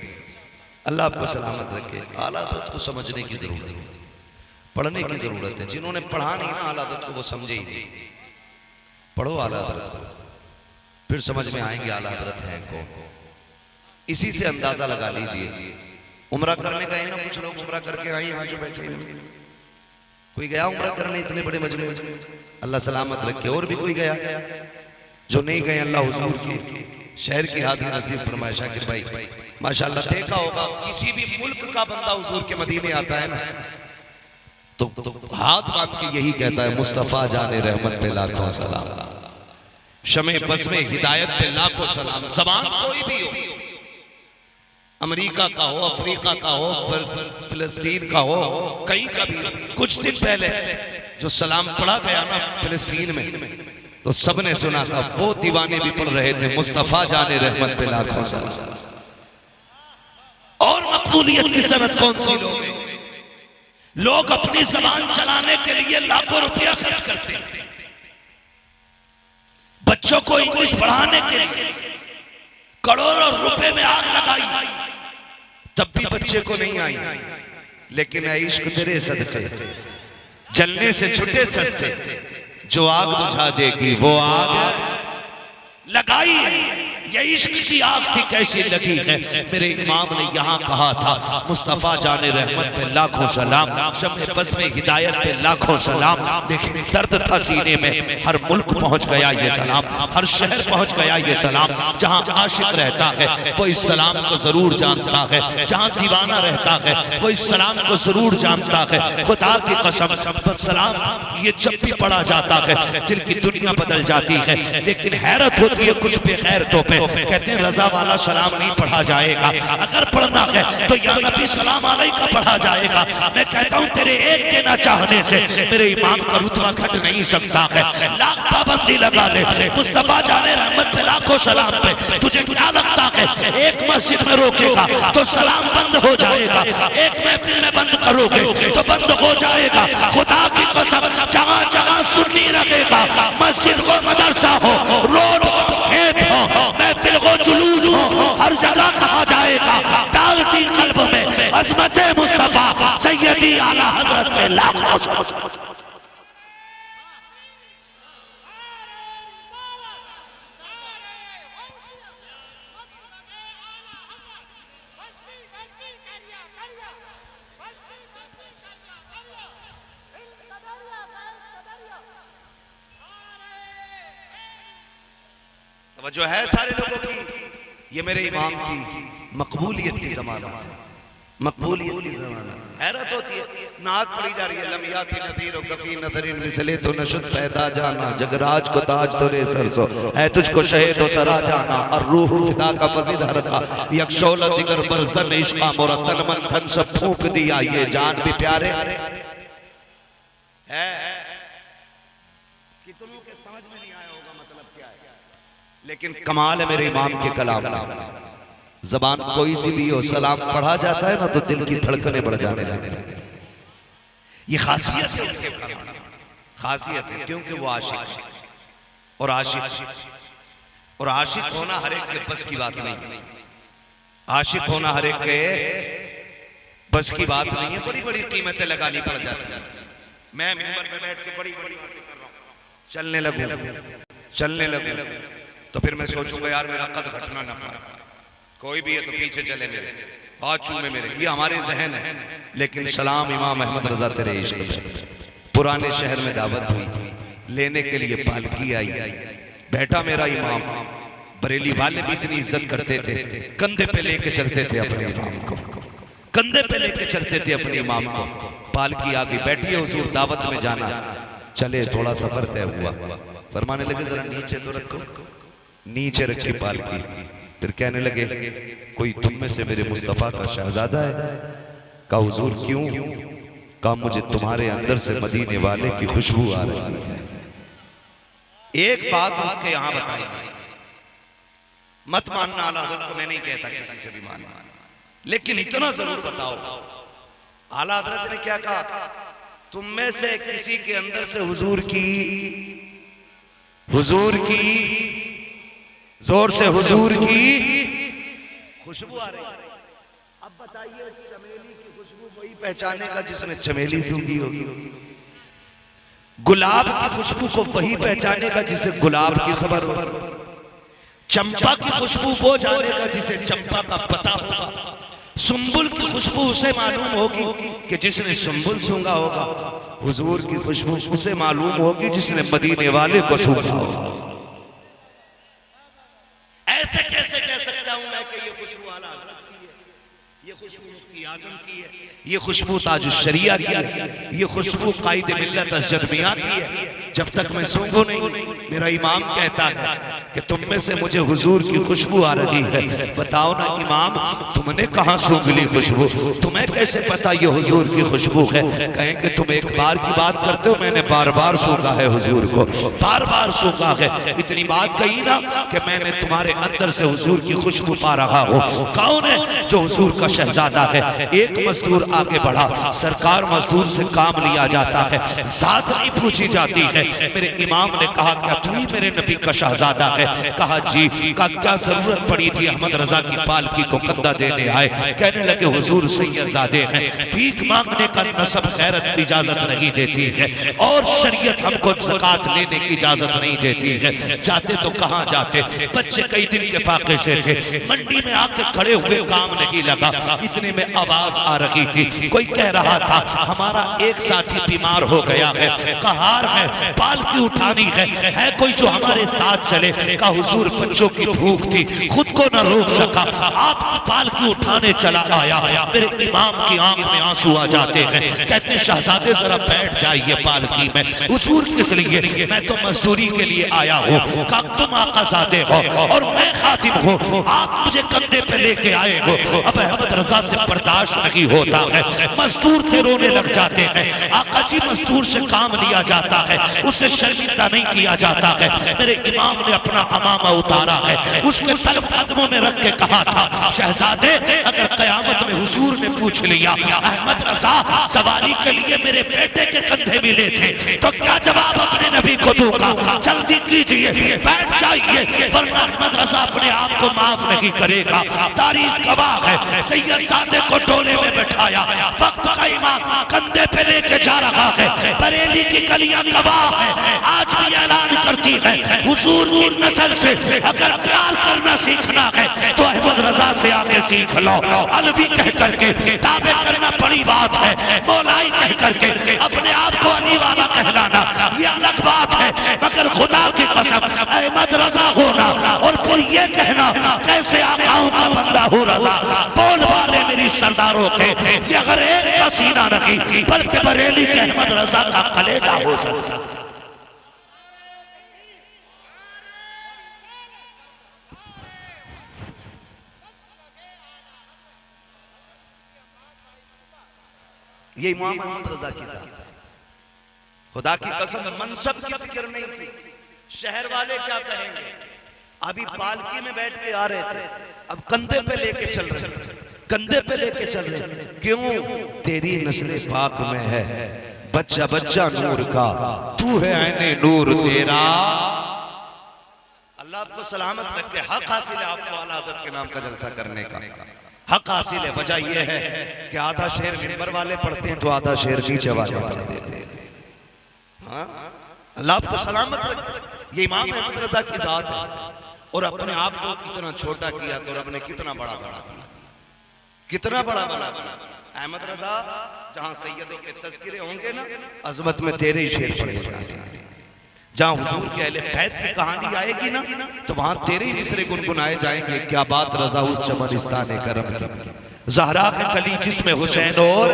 अल्लाह आपको सलामत रखे। आला हज़रत को समझने की जरूरत है, पढ़ने की जरूरत है। जिन्होंने पढ़ा नहीं ना आला हज़रत को, वो समझे ही नहीं। पढ़ो आला हज़रत को, फिर समझ में आएंगे आला हज़रत हैं कौन। इसी से अंदाजा लगा लीजिए। उम्रा करने गए ना कुछ लोग, उम्रा करके आए यहाँ जो बैठे हैं, कोई गया उम्रा करने इतने बड़े मजमे में? अल्लाह सलामत रखे। और भी कोई गया? जो नहीं गए अल्लाह हुजूर के शहर की हाजिर नसीब फरमाए। शाकिर भाई माशाअल्लाह देखा होगा, किसी भी मुल्क का बंदा हुजूर के मदीने आता है ना तो हाथ बांध के यही कहता है मुस्तफा जाने रहमत पे लाखों सलाम, शमे बस में हिदायत पे लाखों सलाम। ज़बान कोई भी हो, अमेरिका का हो, अफ्रीका का हो, फिलिस्तीन का हो, कहीं का भी। कुछ दिन पहले जो सलाम पढ़ा गया ना फिलिस्तीन में, तो सबने सुना था, वो दीवाने भी पढ़ रहे थे मुस्तफा जाने रहमत पे लाखों सलाम। और मकबूलियत की सनत कौन सी लोग हैं? लोग अपनी जबान चलाने के लिए लाखों रुपया खर्च करते हैं, बच्चों को इंग्लिश पढ़ाने के लिए करोड़ों रुपए में आग लगाई, तब भी बच्चे को नहीं आई। लेकिन ऐ इश्क तेरे सदके जलने से छुटे सस्ते, जो आग बुझा देगी वो आग लगाई। ये इश्क की आग थी कैसी लगी है। मेरे इमाम ने यहाँ कहा था मुस्तफ़ा जाने रहमत पे लाखों सलाम, शम्मे बज़्म में हिदायत पे लाखों सलाम। लेकिन दर्द था सीने में, हर मुल्क पहुंच गया ये सलाम, हर शहर पहुंच गया ये सलाम। जहाँ आशिक रहता है वो इस सलाम को जरूर जानता है, जहाँ दीवाना रहता है वो इस सलाम को जरूर जानता है। खुदा की कसम सलाम ये जब भी पढ़ा जाता है दिल की दुनिया बदल जाती है। लेकिन हैरत होती है कुछ बेगैरतों पे, कहते हैं रजा वाला सलाम नहीं पढ़ा जाएगा, अगर पढ़ना है तो या नबी सलाम अलैका पढ़ा जाएगा। मैं कहता हूँ तेरे एक के ना चाहने से मेरे इमाम का रुतबा घट नहीं सकता है। लाख पाबंदी लगा ले, मुस्तफा जाने रहमत पे लाखों सलाम पे, तुझे क्या लगता है एक मस्जिद में रोकेगा तो सलाम बंद हो जाएगा, एक महफिल में बंद करोगे तो बंद हो जाएगा। खुदा की कसम जहाँ जहाँ सुन्नी लगेगा, मस्जिद को मदरसा हो, रोड हो, खेत हो, महफिल हो, जुलूस हो, हर जगह कहा जाएगा डालती कल्ब में अज़मत मुस्तफा सैयदी आला हज़रत पे लाखों। जो है सारे लोगों की, ये मेरे इमाम की मकबूलियत की ज़मानत है, मकबूलियत की ज़मानत। हैरत होती है नात पढ़ी जा रही है लम्याती नज़ीर और गफी नज़रिन मिसले तो नशुद पैदा जाना, जगराज को ताज तो रे सरसो है तुझको शहे तो सरा जाना, और रूह फिदा का फज़िद हर का यकशौल दिगर बरज़न इश्क़ा मोरा तन मन धन सब फूंक दिया, ये जान भी प्यारे है कि तुम लोग के समझ में नहीं आया होगा मतलब क्या है। लेकिन कमाल है मेरे इमाम के कलाम, जबान कोई सी भी हो सलाम पढ़ा जाता है ना तो दिल की धड़कनें बढ़ जाने लगती है। ये खासियत है उनके कलाम, खासियत है क्योंकि वो आशिक और आशिक होना हर एक के बस की बात नहीं, आशिक होना हर एक के बस की बात नहीं है। बड़ी बड़ी कीमतें लगानी पड़ जाती है। मैं मिंबर पे बैठ के बड़ी बड़ी बातें कर रहा हूं, चलने लगूं तो फिर मैं सोचूंगा यार मेरा कद घटना ना पाए, कोई भी है तो पीछे चले मेरे, हाथ चूमे मेरे, ये हमारे जहन है। लेकिन सलाम इमाम अहमद रजा तेरे इश्क पे, पुराने शहर में दावत हुई, लेने के लिए पालकी आई, बैठा मेरा इमाम। बरेली वाले भी इतनी इज्जत करते थे, कंधे पे लेके चलते थे अपने इमाम को, कंधे पे लेके चलते थे अपने इमाम को। पालकी आगे बैठी है, हुजूर दावत में जाना, चले थोड़ा सफर तय हुआ, फरमाने लगे जरा नीचे तो रखो, नीचे रखी पालकी। फिर कहने लगे कोई तुम में से मेरे मुस्तफा का शहजादा है? कहा हुजूर क्यों? कहा मुझे तुम्हारे अंदर से मदीने वाले की खुशबू आ रही है। एक बात उनके यहां बताई, मत मानना आला हज़रत को, मैं नहीं कहता किसी से भी मानना, लेकिन इतना जरूर बताओ आला हज़रत ने क्या कहा, तुम में से किसी के अंदर से हुजूर की जोर से हुजूर की खुशबू आ रही है। अब बताइए चमेली की खुशबू वही पहचानेगा जिसने चमेली सूंघी होगी, गुलाब की खुशबू को वही पहचानेगा जिसे गुलाब की खबर होगी, चंपा की खुशबू वो जानेगा जिसे चंपा का पता होगा, सुंबुल की खुशबू उसे मालूम होगी कि जिसने सुंबुल सूंघा होगा, हुजूर की खुशबू उसे मालूम होगी जिसने मदीने वाले को सूंघा होगा। ऐसे कैसे कह सकता हूं मैं कि ये खुशबू आला हज़रत की है, ये खुशबू मुफ्ती आज़म की है, ये खुशबू ताजुश शरिया की है, ये खुशबू कायदे मिल्लत असजद मियां की है। जब तक मैं सूंघूं नहीं, मेरा इमाम कहता है कि तुम में से मुझे हुजूर की खुशबू आ रही है। बताओ ना इमाम, तुमने कहां सूंघ ली खुशबू? तुम्हें कैसे पता ये हुजूर की खुशबू है? कहेंगे तुम एक बार की बात करते हो, मैंने बार बार सूंघा है हुजूर को, बार बार सूंघा है। इतनी बात कही ना कि मैंने तुम्हारे अंदर से हुजूर की खुशबू पा रहा हूं। कौन है जो हुजूर का शहजादा है? एक मजदूर आगे बढ़ा, सरकार मजदूर से काम लिया जाता है, जात नहीं पूछी जाती है। मेरे इमाम ने कहा क्या तू ही मेरे नबी का शहजादा है? है। कहा जी का क्या जरूरत पड़ी थी, अहमद रजा की पालकी को कंधा देने आए। कहने लगे हुजूर सैयदजादे हैं, भीख मांगने का नसब गैरत इजाजत नहीं देती है और शरीयत हमको ज़कात लेने की इजाजत नहीं देती है। जाते तो कहाँ जाते, बच्चे कई दिन के फाके से थे, मंडी में आके खड़े हुए काम नहीं लगा। इतने में आवाज आ रही थी, कोई कह रहा था हमारा एक साथी बीमार हो गया है, कहार है, पालकी उठानी है कोई जो हमारे साथ चले। का हुजूर बच्चों की भूख थी, खुद को न रोक सका, आपकी पालकी उठाने चला आया। मेरे इमाम की आंख में आंसू आ जाते हैं, कहते शहजादे जरा बैठ जाइए पालकी में। हुजूर किस लिए? मैं तो मजदूरी के लिए आया हूँ। का तुम आकाजादे हो और मैं खातिम हूँ, आप मुझे कंधे पे लेके आए हो। अब अहमद रजा से बर्दाश्त नहीं होता है, मजदूर थे रोने लग जाते हैं। आका जी मजदूर से काम लिया जाता है, उसे शर्मिंदा नहीं किया जाता है। मेरे इमाम ने अपना अमामा उतारा है, उसके तलब कदमों में रख के कहा था शहजादे अगर कयामत में हुजूर ने पूछ लिया अहमद रजा सवारी के लिए मेरे बेटे के कंधे मिले थे तो क्या जवाब अपने नबी को दूंगा? जल्दी कीजिए, बैठ जाइए, वरना अहमद रजा अपने आप को माफ नहीं करेगा। तारीख गवाह है, सैयदजादे को डोले में बैठाया, वक्त का इमाम कंधे पे लेके जा रहा है। बरेली की गलियां गवाह है, आज भी ऐलान करती है हुजूर की नस्ल से अगर प्यार करना सीखना है तो अहमद रजा से आके सीख लो। अलवी कह करके दावे करना बड़ी बात है, मौलाई कह करके अपने आप को अली वाला कहलाना ये अलग बात है, मगर खुदा की कसम अहमद रजा होना और फिर ये कहना कैसे आकाओं का बंदा हो रजा। बोल वाले मेरी सरदारों के ये अगर एक का सीना नहीं बल्कि बरेली के अहमद रजा का कलेजा हो सकता। ये इमाम अहमद रजा की जात है। खुदा की कसम मनसब की फिक्र नहीं थी, शहर वाले क्या कहेंगे। अभी पालकी में बैठ के आ रहे थे, अब कंधे पे लेके चल रहे, कंधे पे लेके चल रहे। क्यों? तेरी नस्ल पाक में है बच्चा बच्चा नूर का, तू है ऐने नूर तेरा। अल्लाह आपको सलामत रखे। हक हासिल है आपको आला हज़रत के नाम का जलसा करने का, हक हासिल है। वजह यह है कि आधा शेर मिंबर वाले पढ़ते हैं तो आधा शेर नीचे वाले पढ़ देते हैं। हाँ? अल्लाह आपको सलामत रखे। ये इमाम अहमद रजा की जात है और अपने आप को इतना छोटा किया तो रब ने कितना बड़ा बना दिया, कितना बड़ा बना दिया। अहमद रजा जहां सैयदों के तज़किरे होंगे ना, अजमत में तेरे ही शेर पढ़े जाएंगे। जहां हुजूर के अहले बैत की कहानी आएगी ना तो वहां तेरे ही मिसरे गुनगुनाए जाएंगे। क्या बात रजा उस चमनिस्तान करम की, ज़हरा के कली जिसमें हुसैन और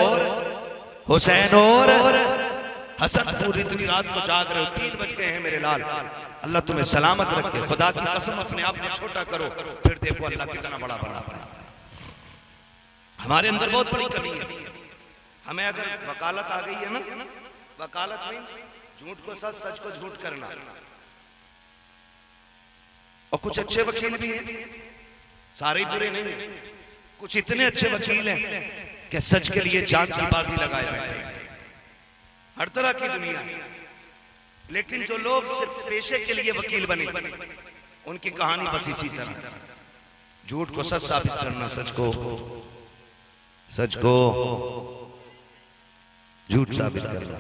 हसन। पूरी इतनी रात को जाग रहे हो, 3 बज गए हैं मेरे लाल। अल्लाह तुम्हें सलामत रखे। खुदा की कसम अपने आप को छोटा करो, फिर देखो अल्लाह कितना बड़ा बनाता है। हमारे अंदर बहुत बड़ी कमी है। हमें अगर वकालत आ गई है ना, वकालत में झूठ को सच, सच को झूठ करना। और कुछ अच्छे वकील भी हैं, सारे बुरे नहीं हैं। कुछ इतने अच्छे वकील हैं कि सच के लिए जान की बाजी लगाए बैठे हैं। हर तरह की दुनिया। लेकिन जो लोग सिर्फ पेशे के लिए वकील बने, उनकी कहानी बस इसी तरह, झूठ को सच साबित करना, सच को झूठ साबित करना।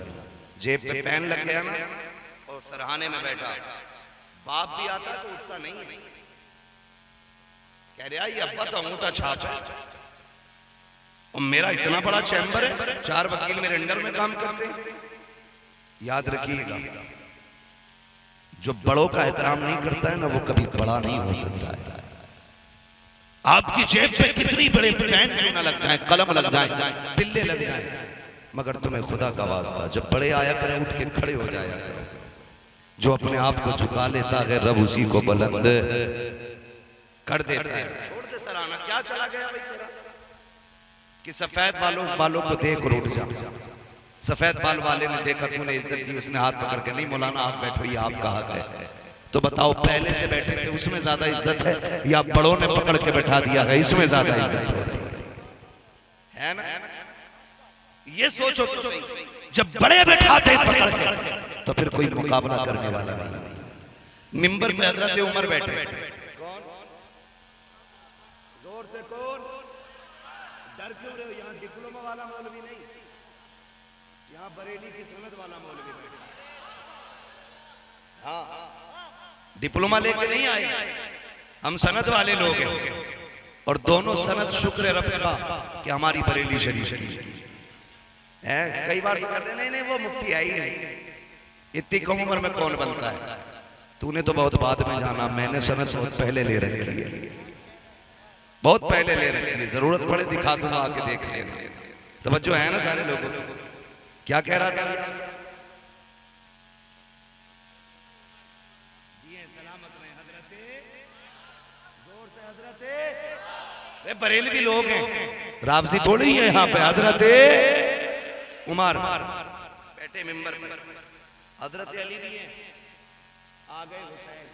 जेब पे पेन लग गया ना और सरहाने में बैठा, बाप भी आता तो उठता नहीं, कह रहा ये अब्बा तो अंगूठा छाप है और मेरा इतना बड़ा चैम्बर है, 4 वकील मेरे अंडर में काम करते हैं। याद रखिएगा, जो बड़ों का एहतराम नहीं करता है ना, वो कभी बड़ा नहीं हो सकता है। आपकी जेब पे कितनी बड़े पेन क्यों ना लग जाए, कलम लग जाए, बिल्ले लग जाए, मगर तुम्हें खुदा का वास्ता जब बड़े आया करें उठ के खड़े हो जाया करो। जो अपने आप को झुका लेता है रब उसी को बुलंद कर देता है। छोड़ दे सराहना, क्या चला गया भाई तेरा कि सफेद बालों को देख और उठ जा। सफेद बाल वाले ने देखा, तूने इज्जत दी, उसने हाथ पकड़ के, नहीं मौलाना आप बैठो, ये आपका हक है। तो बताओ पहले से बैठे थे उसमें ज्यादा इज्जत है या बड़ों ने पकड़ के बैठा दिया है इसमें ज्यादा इज्जत है ना? ये सोचो तो जब बड़े बैठाते पकड़ के तो फिर कोई मुकाबला करने वाला नहीं। मिंबर पे हजरत उमर बैठे। कौन? जोर से कौन? डर क्यों रहे हो? यहाँ डिप्लोमा वाला मौलवी नहीं, यहाँ बरेली की सनद वाला मौलवी बैठा। हाँ, डिप्लोमा लेके नहीं आए, हम सनद वाले लोग हैं। और दोनों सनद शुक्र रब का कि हमारी बरेली शरीफ है। कई बार तो कहते नहीं वो मुफ्ती है ही नहीं, इतनी कम उम्र में कौन बनता है? तूने तो बहुत बाद में जाना, मैंने सनद बहुत पहले ले रखी है, बहुत पहले ले रखी है। जरूरत पड़े दिखा दूंगा, आके देख लेना। तवज्जो है ना सारे लोगों को? क्या कह रहा था? बरेलवी लोग हैं, राबजी थोड़ी है यहाँ पे। हजरत उमर बैठे मिंबर पर, हजरत अली भी हैं, आ गए हुसैन।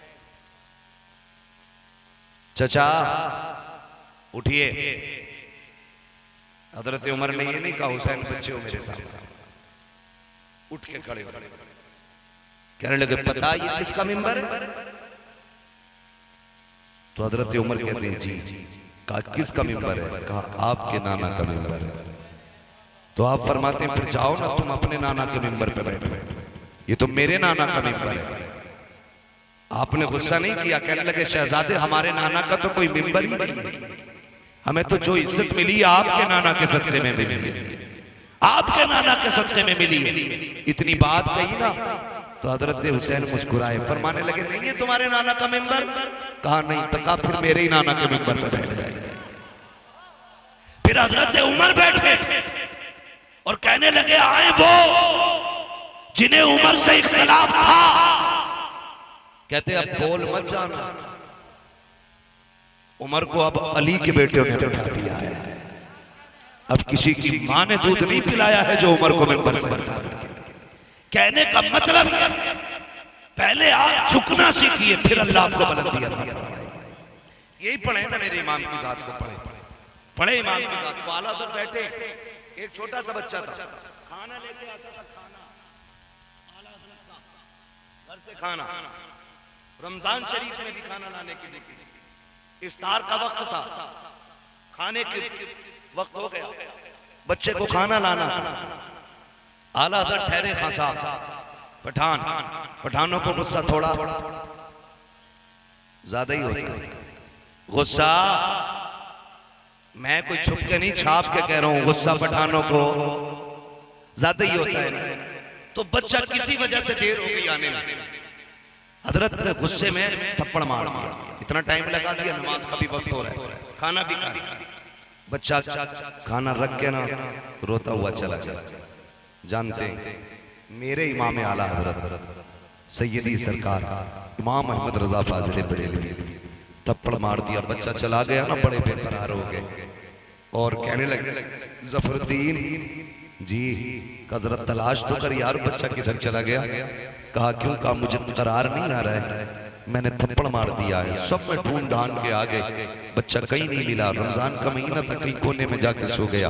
चचा उठिए। हजरत उमर ने ये नहीं कहा हुसैन बच्चे हो मेरे सामने, उठ के खड़े हो। कहने लगे पता ये किसका मिंबर है? तो हजरत उमर कहते हैं जी। कहा किसका मिंबर है? कहा आपके नाना का मिंबर है। तो आप फरमाते हैं फिर जाओ ना तुम अपने नाना के मिंबर पे बैठो, ये तो मेरे नाना का मिंबर है। आपने गुस्सा नहीं किया? कहने लगे शहजादे हमारे नाना का तो कोई मिंबर ही नहीं है, हमें तो जो इज्जत मिली आपके नाना के सदके में मिली है, आपके नाना के सदके में मिली है। इतनी बात कही ना तो हजरत हुसैन मुस्कुराए, फरमाने लगे नहीं है तुम्हारे नाना का मिंबर? कहा नहीं। तो कहा फिर मेरे ही नाना के मिंबर पर बैठ जाए। फिर हजरत उमर बैठे और कहने लगे आए वो जिन्हें उमर से इख्तिलाफ था। कहते अब बोल मत जाना, उमर को अब अली के बेटे ने उठा दिया है। अब किसी की मां ने दूध नहीं पिलाया है जो उमर को मिंबर से उठा सके। कहने का मतलब पहले आप झुकना सीखिए, फिर अल्लाह आपको बुलंदी अता फरमाएगा। यही पढ़े ना मेरे इमाम की जात को, पढ़े इमाम की जात को। आला उधर बैठे एक छोटा सा बच्चा था, खाना लेके आता था, खाना आला हज़रत का घर से खाना। रमजान शरीफ में भी खाना लाने की देखी, इफ्तार का वक्त था, खाने के वक्त हो गया, बच्चे को खाना लाना। आला हज़रत ठहरे खां साहब, पठानों को गुस्सा थोड़ा ज्यादा ही होता है। गुस्सा मैं कोई छुप के नहीं छाप के कह रहा हूं, गुस्सा पठानों को ज्यादा ही होता है। तो बच्चा किसी वजह से देर हो गई आने में, हजरत ने गुस्से में थप्पड़ मार दिया। इतना टाइम लगा दिया, नमाज का भी वक्त हो रहा है, खाना भी खा। बच्चा खाना रख के ना रोता हुआ चला गया। जानते हैं मेरे इमाम आला हजरत सैयदी सरकार इमाम अहमद रजा फाजिल बरेलवी थप्पड़ मार दिया, बच्चा चला गया ना, बड़े बेकरार हो गए और कहने लगे जफरुद्दीन जी हजरत तलाश तो कर यार, बच्चा किधर चला गया? कहा क्यों? कहा मुझे करार नहीं आ रहा है, मैंने थप्पड़ मार दिया है। सब में ढूंढ ढांड के आ गए, बच्चा कहीं नहीं मिला। रमजान का महीना था, कहीं कोने में जाके सो गया।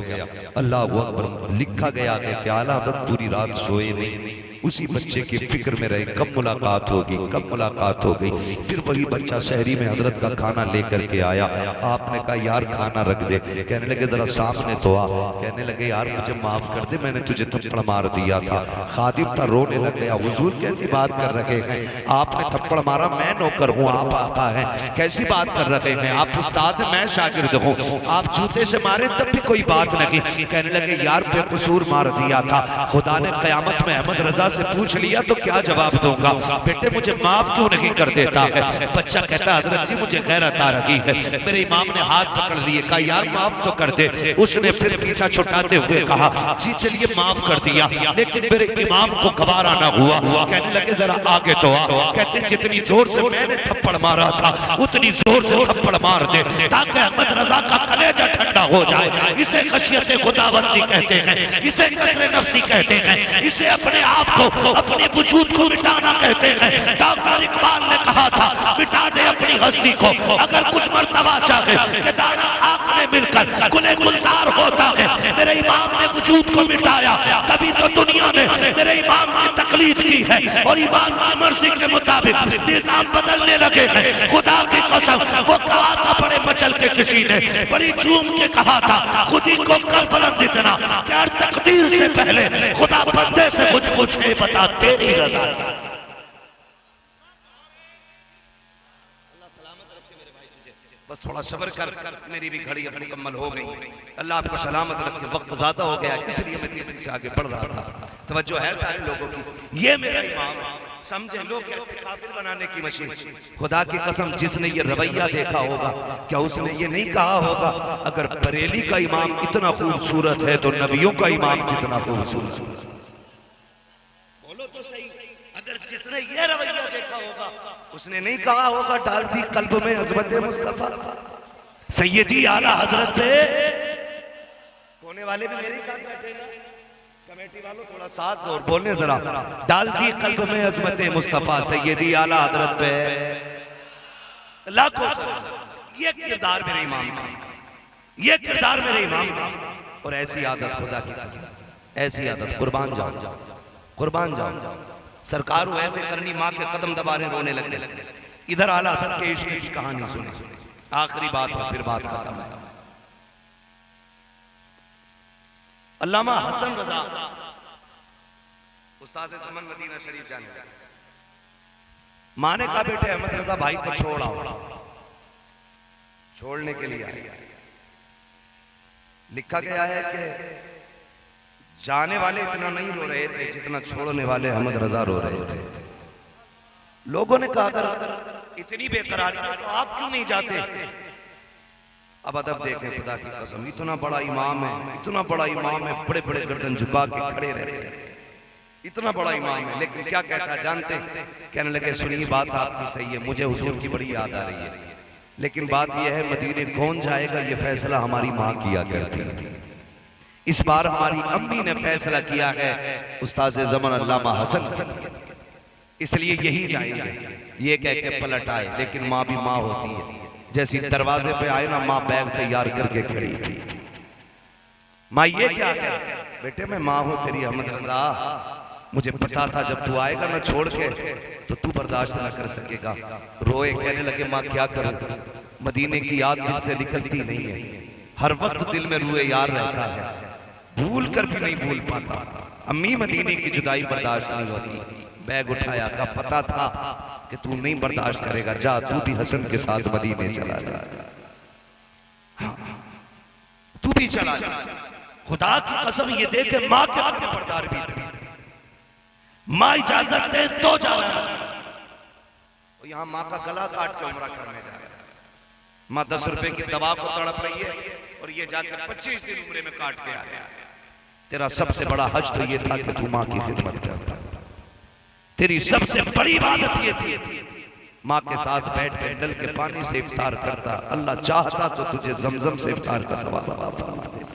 अल्लाह अकबर, लिखा गया है कि आला हज़रत पूरी रात सोए नहीं, उसी बच्चे की फिक्र में रहे कब मुलाकात होगी, कब मुलाकात हो गई। फिर वही बच्चा शहरी में हजरत का खाना लेकर के आया। आपने कहा यार खाना रख दे। कहने लगे जरा सामने तो आ। कहने लगे यार मुझे माफ कर दे, मैंने तुझे थप्पड़ मार दिया था। खादिम था, रोने लग गया। हुजूर कैसी बात कर रहे हैं, आपने थप्पड़ मारा, मैं नौकर हूँ, आप आका हैं, कैसी बात कर रहे हैं? आप उस्ताद, मैं शागिर्द हूँ, आप जूते से मारे तब भी कोई बात नहीं। कहने लगे यार बेकसूर मार दिया था, खुदा ने कयामत में अहमद रजा से पूछ लिया तो क्या जवाब दूंगा? बेटे मुझे माफ क्यों नहीं कर देता है? बच्चा कहता हजरत जी मुझे गैरत आ रही है। मेरे इमाम ने हाथ पकड़ लिए, कहा यार माफ तो कर दे। उसने फिर पीछा छुटाते हुए कहा जी चलिए माफ कर दिया, लेकिन मेरे इमाम को गवारा ना हुआ। कहने लगे जरा आगे तो आ। कहते जितनी जोर से मैंने थप्पड़ मारा था उतनी जोर से थप्पड़ मार दे ताकि अहमद रजा का कलेजा ठंडा हो जाए। इसे खशियत खुदाबंदी कहते हैं, इसे कसरे नफ्सी कहते हैं, इसे अपने आप को, अपने वजूद को मिटाना कहते हैं। डॉक्टर इकबाल ने कहा था मिटा दे अपनी गजनी को अगर कुछ मर्तबा चाहे कि दाना खाक में मिलकर गुले गुलजार होता है, मेरे इमाम ने वजूद को मिटाया, कभी तो दुनिया ने मेरे इमाम की तकलीद की है और इमाम की मर्जी के मुताबिक निजाम बदलने लगे हैं। खुदा की कसम वो कहा था बड़े मचल के किसी ने बड़ी चूम के कहा था खुदी को कर बुलंद इतना क्या तकदीर से पहले खुदा बंदे से कुछ पूछे बता तेरी रजा। बस थोड़ा सब्र कर, मेरी भी घड़ी अब मुकम्मल हो गई। अल्लाह आपको सलामत रखे, वक्त ज्यादा हो गया इसलिए मैं तेजी से आगे बढ़ रहा था। तवज्जो है सारे लोगों की, ये मेरा इमाम समझे। लोग कहते काफिर बनाने की मशीन, खुदा की कसम जिसने ये रवैया देखा होगा क्या उसने ये नहीं कहा होगा अगर बरेली का इमाम इतना खूबसूरत है तो नबियों का इमाम कितना खूबसूरत। बोलो तो सही, अगर जिसने ये रवैया देखा होगा उसने नहीं कहा होगा डाल दी कल्ब में अज़मत मुस्तफा। सैयदी आला हजरत होने वाले भी मेरे साथ बैठे ना, कमेटी वालों थोड़ा साथ और बोलने जरा, डाल दी कल्ब में अज़मत मुस्तफा सैयदी आला हजरत पे लाखों सलाम। ये किरदार मेरे इमाम का, ये किरदार मेरे इमाम का। और ऐसी आदत खुदा की कसम, ऐसी आदत कुर्बान जाओ, कुर्बान जाओ। सरकार को ऐसे करनी, माँ के कदम दबा रहे रोने लगने। इधर आला हजरत के इश्क की कहानी सुनी, आखिरी बात है फिर बात खत्म है। अल्लामा हसन रजा उस्ताद ज़मान मदीना शरीफ जाने, माँ ने कहा बेटे अहमद रजा भाई को छोड़ आओ, छोड़ने के लिए आए। लिखा गया है कि जाने वाले इतना नहीं रो रहे थे जितना छोड़ने वाले अहमद रजा रो रहे थे। लोगों ने कहा अगर इतनी बेकरारी तो आप क्यों नहीं जाते। अब अदब देखें खुदा की कसम, इतना बड़ा इमाम है, इतना बड़ा इमाम है, बड़े बड़े गर्दन झुका के खड़े रहते हैं, इतना बड़ा इमाम है, लेकिन क्या कहता जानते, कहने लगे सुनिए बात आपकी सही है, मुझे हुजूर की बड़ी याद आ रही है, लेकिन बात यह है मदीने कौन जाएगा ये फैसला हमारी माँ किया करती है। इस बार हमारी अम्मी ने फैसला किया है उस्ताद ज़मान अल्लामा हसन, इसलिए यही जाएंगे। ये कह के पलट आए, लेकिन माँ भी माँ होती है। जैसी दरवाजे पे आए ना, माँ बैग तैयार करके खड़ी थी। माँ ये क्या है बेटे, मैं माँ हूं तेरी अहमद रजा, मुझे पता था जब तू आएगा ना छोड़ के तो तू बर्दाश्त ना कर सकेगा। रोए, कहने लगे माँ क्या करूं, मदीने की याद दिल से निकलती नहीं है, हर वक्त दिल में रुए यार रहता है, भूल कर भी नहीं भूल पाता। अम्मी मदीने की जुदाई बर्दाश्त नहीं होती। बैग उठाया का पता था कि तू नहीं बर्दाश्त करेगा, जा तू भी हसन के साथ मदीने चला जा, तू भी चला जा। खुदा की कसम ये देख के माँ के आगे बर्दार भी थी। माँ इजाजत दे तो जाना। तो यहाँ माँ का गला काट के उम्रा करने जा रहा है। माँ 10 रुपए की दवा को तड़प रही है और ये जाकर 25 दिन उम्रे में काट के आ गया। तेरा सबसे बड़ा हज तो ये था कि तू माँ की खिदमत कर, तेरी सबसे बड़ी इबादत ये थी माँ के साथ बैठ के डल के पानी से इफ्तार करता। अल्लाह चाहता तो तुझे जमजम से इफ्तार का सवाब अता फरमा देता।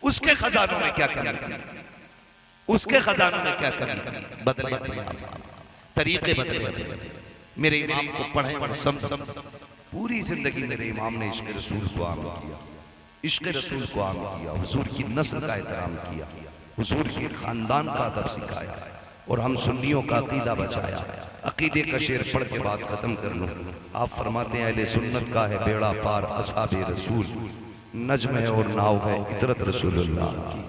उसके खजानों में क्या कमी थी, उसके खजानों में क्या कमी थी। बदले तरीके बदले। मेरे इमाम को पढ़े और समझ, पूरी जिंदगी मेरे इमाम ने इश्क रसूल को आम किया, इश्क रसूल को आम किया, हुजूर की नस्ल का एहतराम किया, हुजूर के खानदान का अदब सिखाया और हम सुन्नियों का अकीदा बचाया। अकीदे का शेर पढ़ के बात खत्म कर लूं। आप फरमाते हैं अहले सुन्नत का है बेड़ा पार असहाबे रसूल, नज्म है और नाव है इतरत रसूलुल्लाह की।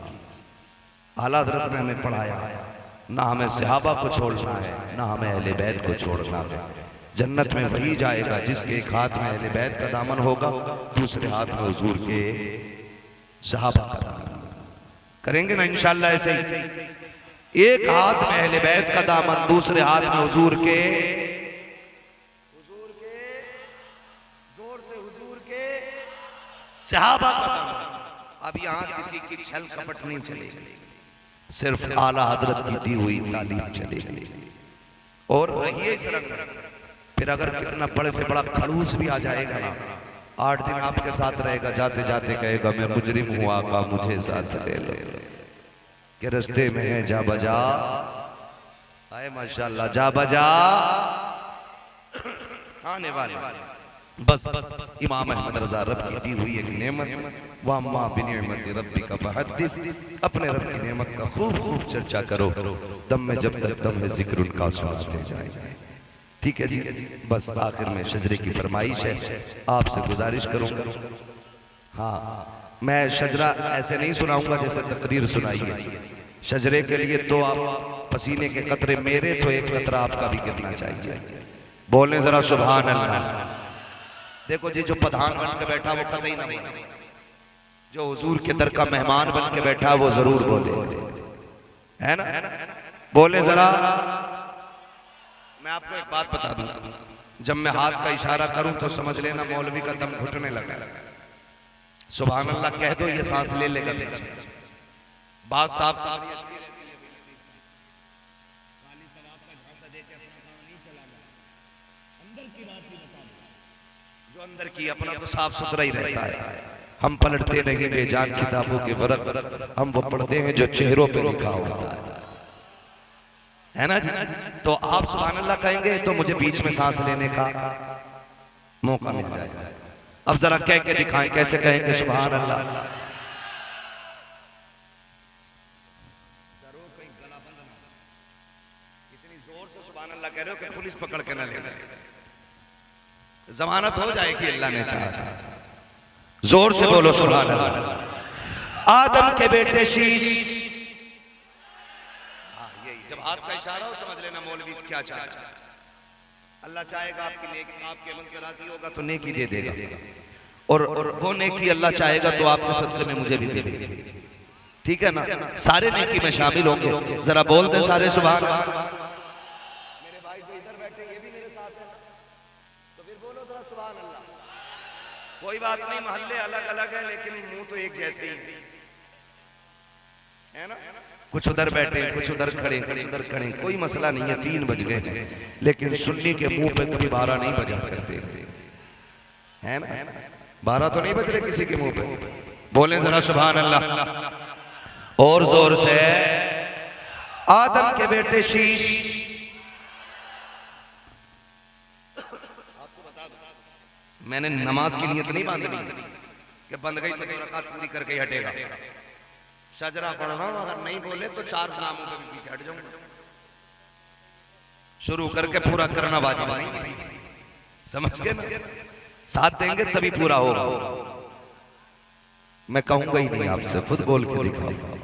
आला हज़रत ने हमें पढ़ाया, ना हमें सहाबा को छोड़ना है, ना हमें अहले बैत को छोड़ना है। जन्नत में वही जाएगा जिसके एक हाथ में अहले बैत का दामन होगा, दूसरे हाथ में हुजूर के सहाबा का दामन। करेंगे ना इंशाअल्लाह ऐसे ही, एक हाथ में अहले बैत का दामन, दूसरे हाथ में हुजूर के जोर से हुजूर के सहाबा का दामन। अब यहाँ किसी की छल कपट नहीं चलेगी, सिर्फ आला हजरत की दी हुई तालीम चलेगी। और रहिए इस रंग, फिर अगर कितना बड़े से बड़ा खड़ूस भी आ जाएगा ना, 8 दिन आपके साथ रहेगा, जाते जाते कहेगा मैं मुजरिम हूं आका मुझे साथ ले लो, के रस्ते में है जा बजा, आए माशाल्लाह जा बजा। खाने वाले। बस इमाम अहमद रजा रब की दी हुई एक नेमत, वाम्मा बिनिअमत रब्बिका फहद्दिस, अपने रब की नेमत का खूब खूब चर्चा करो, दम में जब तक दम है जिक्र उनका सुनाते जाए। ठीक है जी। बस आखिर में शजरे की फरमाइश है, आपसे गुजारिश करूंगा। हाँ, मैं शजरा ऐसे नहीं सुनाऊंगा जैसे तकरीर सुनाई है। शजरे के लिए तो आप पसीने के कतरे मेरे, तो एक कतरा आपका भी गिरना चाहिए। बोले जरा सुभान अल्लाह। देखो जी, जो प्रधान बन के बैठा वो कतई ना बोले, जो हुजूर के दर का मेहमान बन के बैठा वो जरूर बोले, है ना? बोले जरा। मैं आपको एक बात बता दूं, जब मैं हाथ का इशारा करूं तो समझ लेना मौलवी का दम घुटने लगा। सुभान अल्लाह कह दो, ये सांस ले लेगा। बात साफ जो अंदर की अपना तो साफ सुथरा ही रहता है। हम पलटते नहीं बेजान किताबों के वर्क, हम वो पढ़ते हैं जो चेहरों पे लिखा होता है ना जी? तो आप सुभान अल्लाह कहेंगे तो मुझे बीच में सांस लेने का मौका मिल जाएगा। अब जरा कह के दिखाएं, कैसे कहेंगे सुभान अल्लाह? इतनी जोर से सुभान अल्लाह कह रहे हो कि पुलिस पकड़ के ना ले, जमानत हो जाएगी अल्लाह ने चाहा। जोर से बोलो सुभान अल्लाह। आदम के बेटे शीश, जब हाथ का इशारा हो समझ लेना मौलवी क्या चाहता है। अल्लाह चाहेगा आपकी नेकी, आपके अमल से राजी होगा तो नेकी दे देगा, और वो नेकी अल्लाह चाहेगा तो आपके सदक़े में मुझे भी दे देगा। ठीक है ना? सारे नेकी में शामिल होंगे। जरा बोल दे सारे सुभान। मेरे भाई जो इधर बैठे ये भी मेरे साथ है, तो फिर बोलो जरा सुभान अल्लाह। कोई बात नहीं, मोहल्ले अलग अलग है लेकिन मुंह तो एक जैसे ही है ना? कुछ उधर बैठे, कुछ उधर खड़े, कुछ उधर खड़े, कोई मसला नहीं है। 3 बज गए हैं, लेकिन सुन्नी के मुंह पे कभी 12 नहीं बजा करते, है ना? 12 तो नहीं बज रहे किसी के मुंह पे। बोले जरा सुभान अल्लाह और जोर से। आदम के बेटे शीश, आपको बता दो, मैंने नमाज की नियत नहीं बांधनी कि बंद गई तो रकात पूरी करके हटेगा। शजरा पढ़ रहा हूं, अगर नहीं बोले तो 4 नामों के पीछे हट जाऊंगा। शुरू करके पूरा करना वाजिब नहीं है, समझ गए ना? साथ देंगे तभी पूरा होगा। मैं कहूंगा ही नहीं आपसे, खुद बोल के दिखाऊंगा।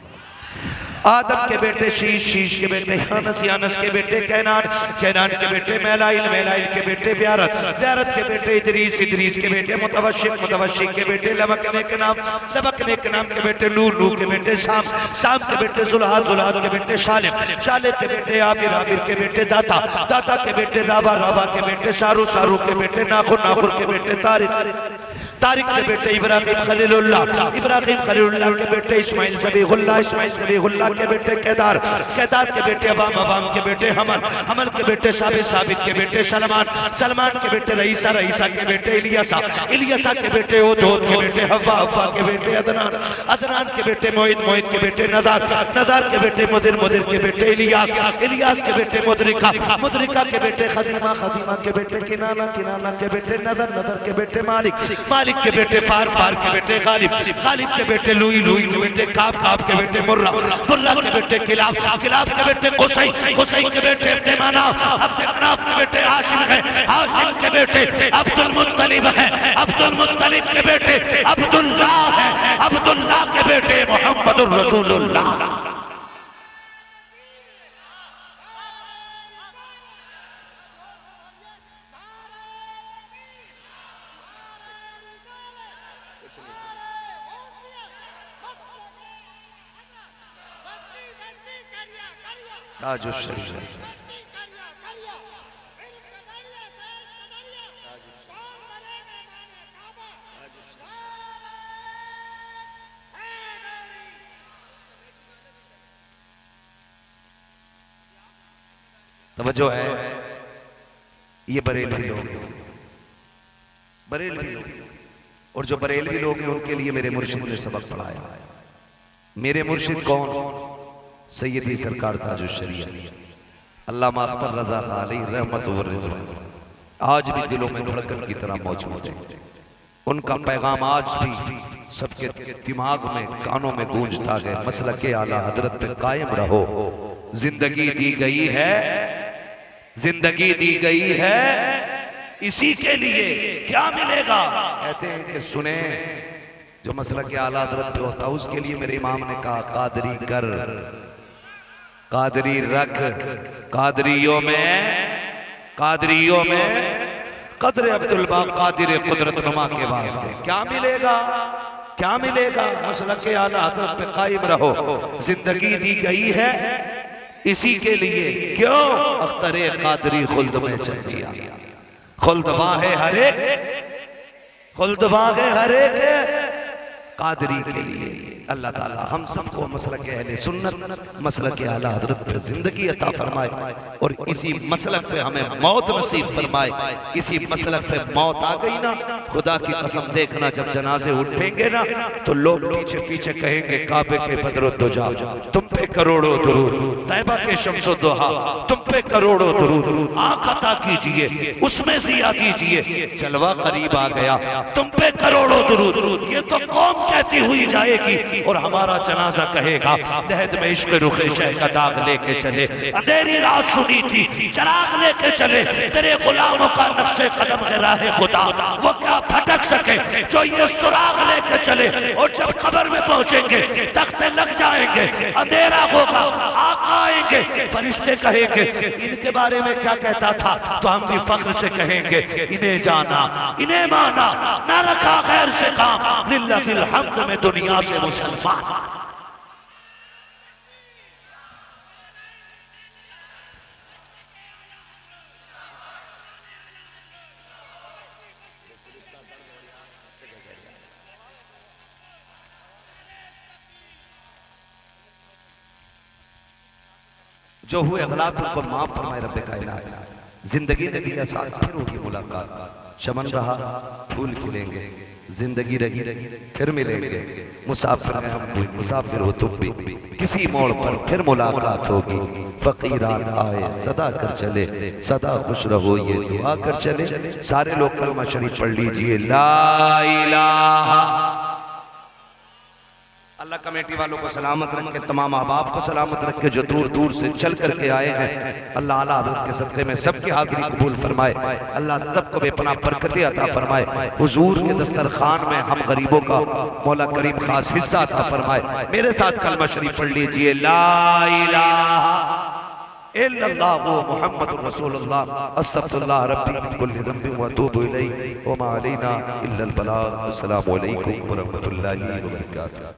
आदम के बेटे शीश, शीश के बेटे यानस, यानस के बेटे कैनान, कैनान के बेटे मैलाइल, मैलाइल के बेटे व्यारत, व्यारत के बेटे इदरीस, इदरीस के बेटे मुतवशिक, मुतवशिक के बेटे लबकने के नाम, लबकने के नाम के बेटे नूर, नूर के बेटे शाम, शाम के बेटे जुल्हाद, जुल्हाद के बेटे शालिम, शालिम के बेटे आबिर, आबिर के बेटे दाता, दाता के बेटे राबा, राबा के बेटे शारू, शारू के बेटे नाखुर, नाखुर के बेटे तारिक, तारिक के बेटे इब्राहिम खलीलुल्लाह, इब्राहिम खलीलुल्लाह के बेटे इस्माइल ज़बीहुल्लाह, इस्माइल ज़बीहुल्लाह के बेटे केदार, केदार के बेटे अवाम, अवाम के बेटे हमल, हमल के बेटे साबित, साबित के बेटे सलमान, सलमान के बेटे रईसा, रईसा के बेटे इलियासा, इलियासा के बेटे ओद, ओद के बेटे हव्वा, हव्वा के बेटे अदनान, अदनान के बेटे मोहित, मोहित के बेटे नदार, नदार के बेटे मुदिर, मुदिर के बेटे इलियास, इलियास के बेटे मुदरिका, मुदरिका के बेटे खदीमा, खदीमा के बेटे किनाना, किनाना के बेटे नदर, नदर के बेटे मालिक, मालिक के बेटे फार, फार के बेटे गालिब, गालिब के बेटे लुई, लुई के बेटे काब, काब के बेटे मुर्रा, मुर्रा के बेटे किलाब, किलाब के बेटे कुसै, कुसै के बेटे अब्दे मनाफ, अब्दे मनाफ के बेटे हाशिम है, हाशिम के बेटे अब्दुल मुत्तलिब है, अब्दुल मुत्तलिब के बेटे अब्दुल्लाह है, अब्दुल्लाह के बेटे मोहम्मदुर रसूलुल्लाह। ताजुश शरीफ तवज्जो है। ये बरेलवी लोग, बरेलवी लोग, और जो बरेलवी लोग हैं उनके लिए मेरे मुर्शिद ने सबक पढ़ाया। मेरे मुर्शिद कौन? सैयदी सरकार ताजुश शरीफ अल्लामा अख्तर रजा खान अलैहि रहमत व रिज़वान। आज भी दिलों में धड़कन की तरह मौजूद है। उनका पैगाम आज भी सबके दिमाग में, कानों में गूंजता है। मसलके आला हजरत पे कायम रहो। जिंदगी दी गई है, जिंदगी दी गई है इसी के लिए, क्या मिलेगा? कहते हैं कि सुने, जो मसलके आला हजरत पे होता उसके लिए मेरे इमाम ने कहा कादरी कर, कादरी रख, कादरियों में कदर अब्दुल बाक कादिर कुदरत नुमा के वास्ते क्या मिलेगा? क्या मिलेगा? मसलके आला हजरत पे कायम रहो। जिंदगी दी गई है इसी के लिए, क्यों? अख्तरे कादरी खुल्द में चल दिया। खुल्दवा है हरे, खुल्दवा है हरे के कादरी के लिए। अल्लाह ताला हम सबको मसलक अहले सुन्नत, मसलक आला हजरत पर जिंदगी अता फरमाए और इसी मसलक पे हमें मौत नसीब फरमाए। इसी मसलक पे मौत आ गई ना, खुदा की कसम देखना, जब जनाजे उठेंगे ना तो लोग पीछे पीछे कहेंगे काबे के बदरुद्दुजा तुम पे करोड़ों दुरूद, तैबा के शम्सो दुहा तुम पे करोड़ों दुरूद, आंख अता कीजिए उसमें जिया कीजिए, जलवा करीब आ गया तुम पे करोड़ों दुरूद। ये तो कौम कहती हुई जाएगी और हमारा जनाजा कहेगा दहद में इश्क रुखे शह का दाग लेके चले, अंधेरी रात सुनी थी चराग लेके चले, तेरे गुलामों का नक्शे कदम है राहे खुदा, वो क्या भटक सके जो ये सुराग लेके चले। और जब कब्र में पहुंचेंगे तख्ते लग जाएंगे, अंधेरा होगा, आका आएंगे, फरिश्ते कहेंगे इनके बारे में क्या कहता था, तो हम भी फख्र से कहेंगे इन्हें जाना, इन्हें माना, ना रखा गैर से काम, लिल्लाहिल हम्द में दुनिया से मुसलमान। जो हुए अगलाब उनको माफ फरमाए रब्बे कायनात। जिंदगी ने दिया साथ, फिर होगी मुलाकात, चमन रहा फूल खिलेंगे, जिंदगी रही फिर मिलेंगे, मुसाफिर हैं हम भी, मुसाफिर हो तुम भी, किसी मोड़ पर फिर मुलाकात होगी। फकीरान आए सदा कर चले, सदा खुश रहो ये दुआ कर चले। सारे लोग कलमा शरीफ पढ़ लीजिए, ला इलाहा। अल्लाह कमेटी वालों को सलामत रख के, तमाम अहबाब को सलामत रख के जो दूर दूर से चल करके आए हैं, अल्लाह आला हज़रत के सदक़े में सबकी हाज़िरी कबूल फरमाए। अल्लाह सबको बेपनाह बरकतें अता फरमाए। हुजूर के दस्तरखान में हम गरीबों का मौला करीम खास हिस्सा अता फरमाए। मेरे साथ कलमा शरीफ पढ़ लीजिए, ला इलाहा इल्लल्लाहु मुहम्मदुर रसूलुल्लाह, अस्तगफिरुल्लाह रब्बी मिन कुल्ली ज़ंबिन व अतूबु इलैहि व मा अलैना इल्लल बलाग। अस्सलामु अलैकुम व रहमतुल्लाहि व बरकातुहू।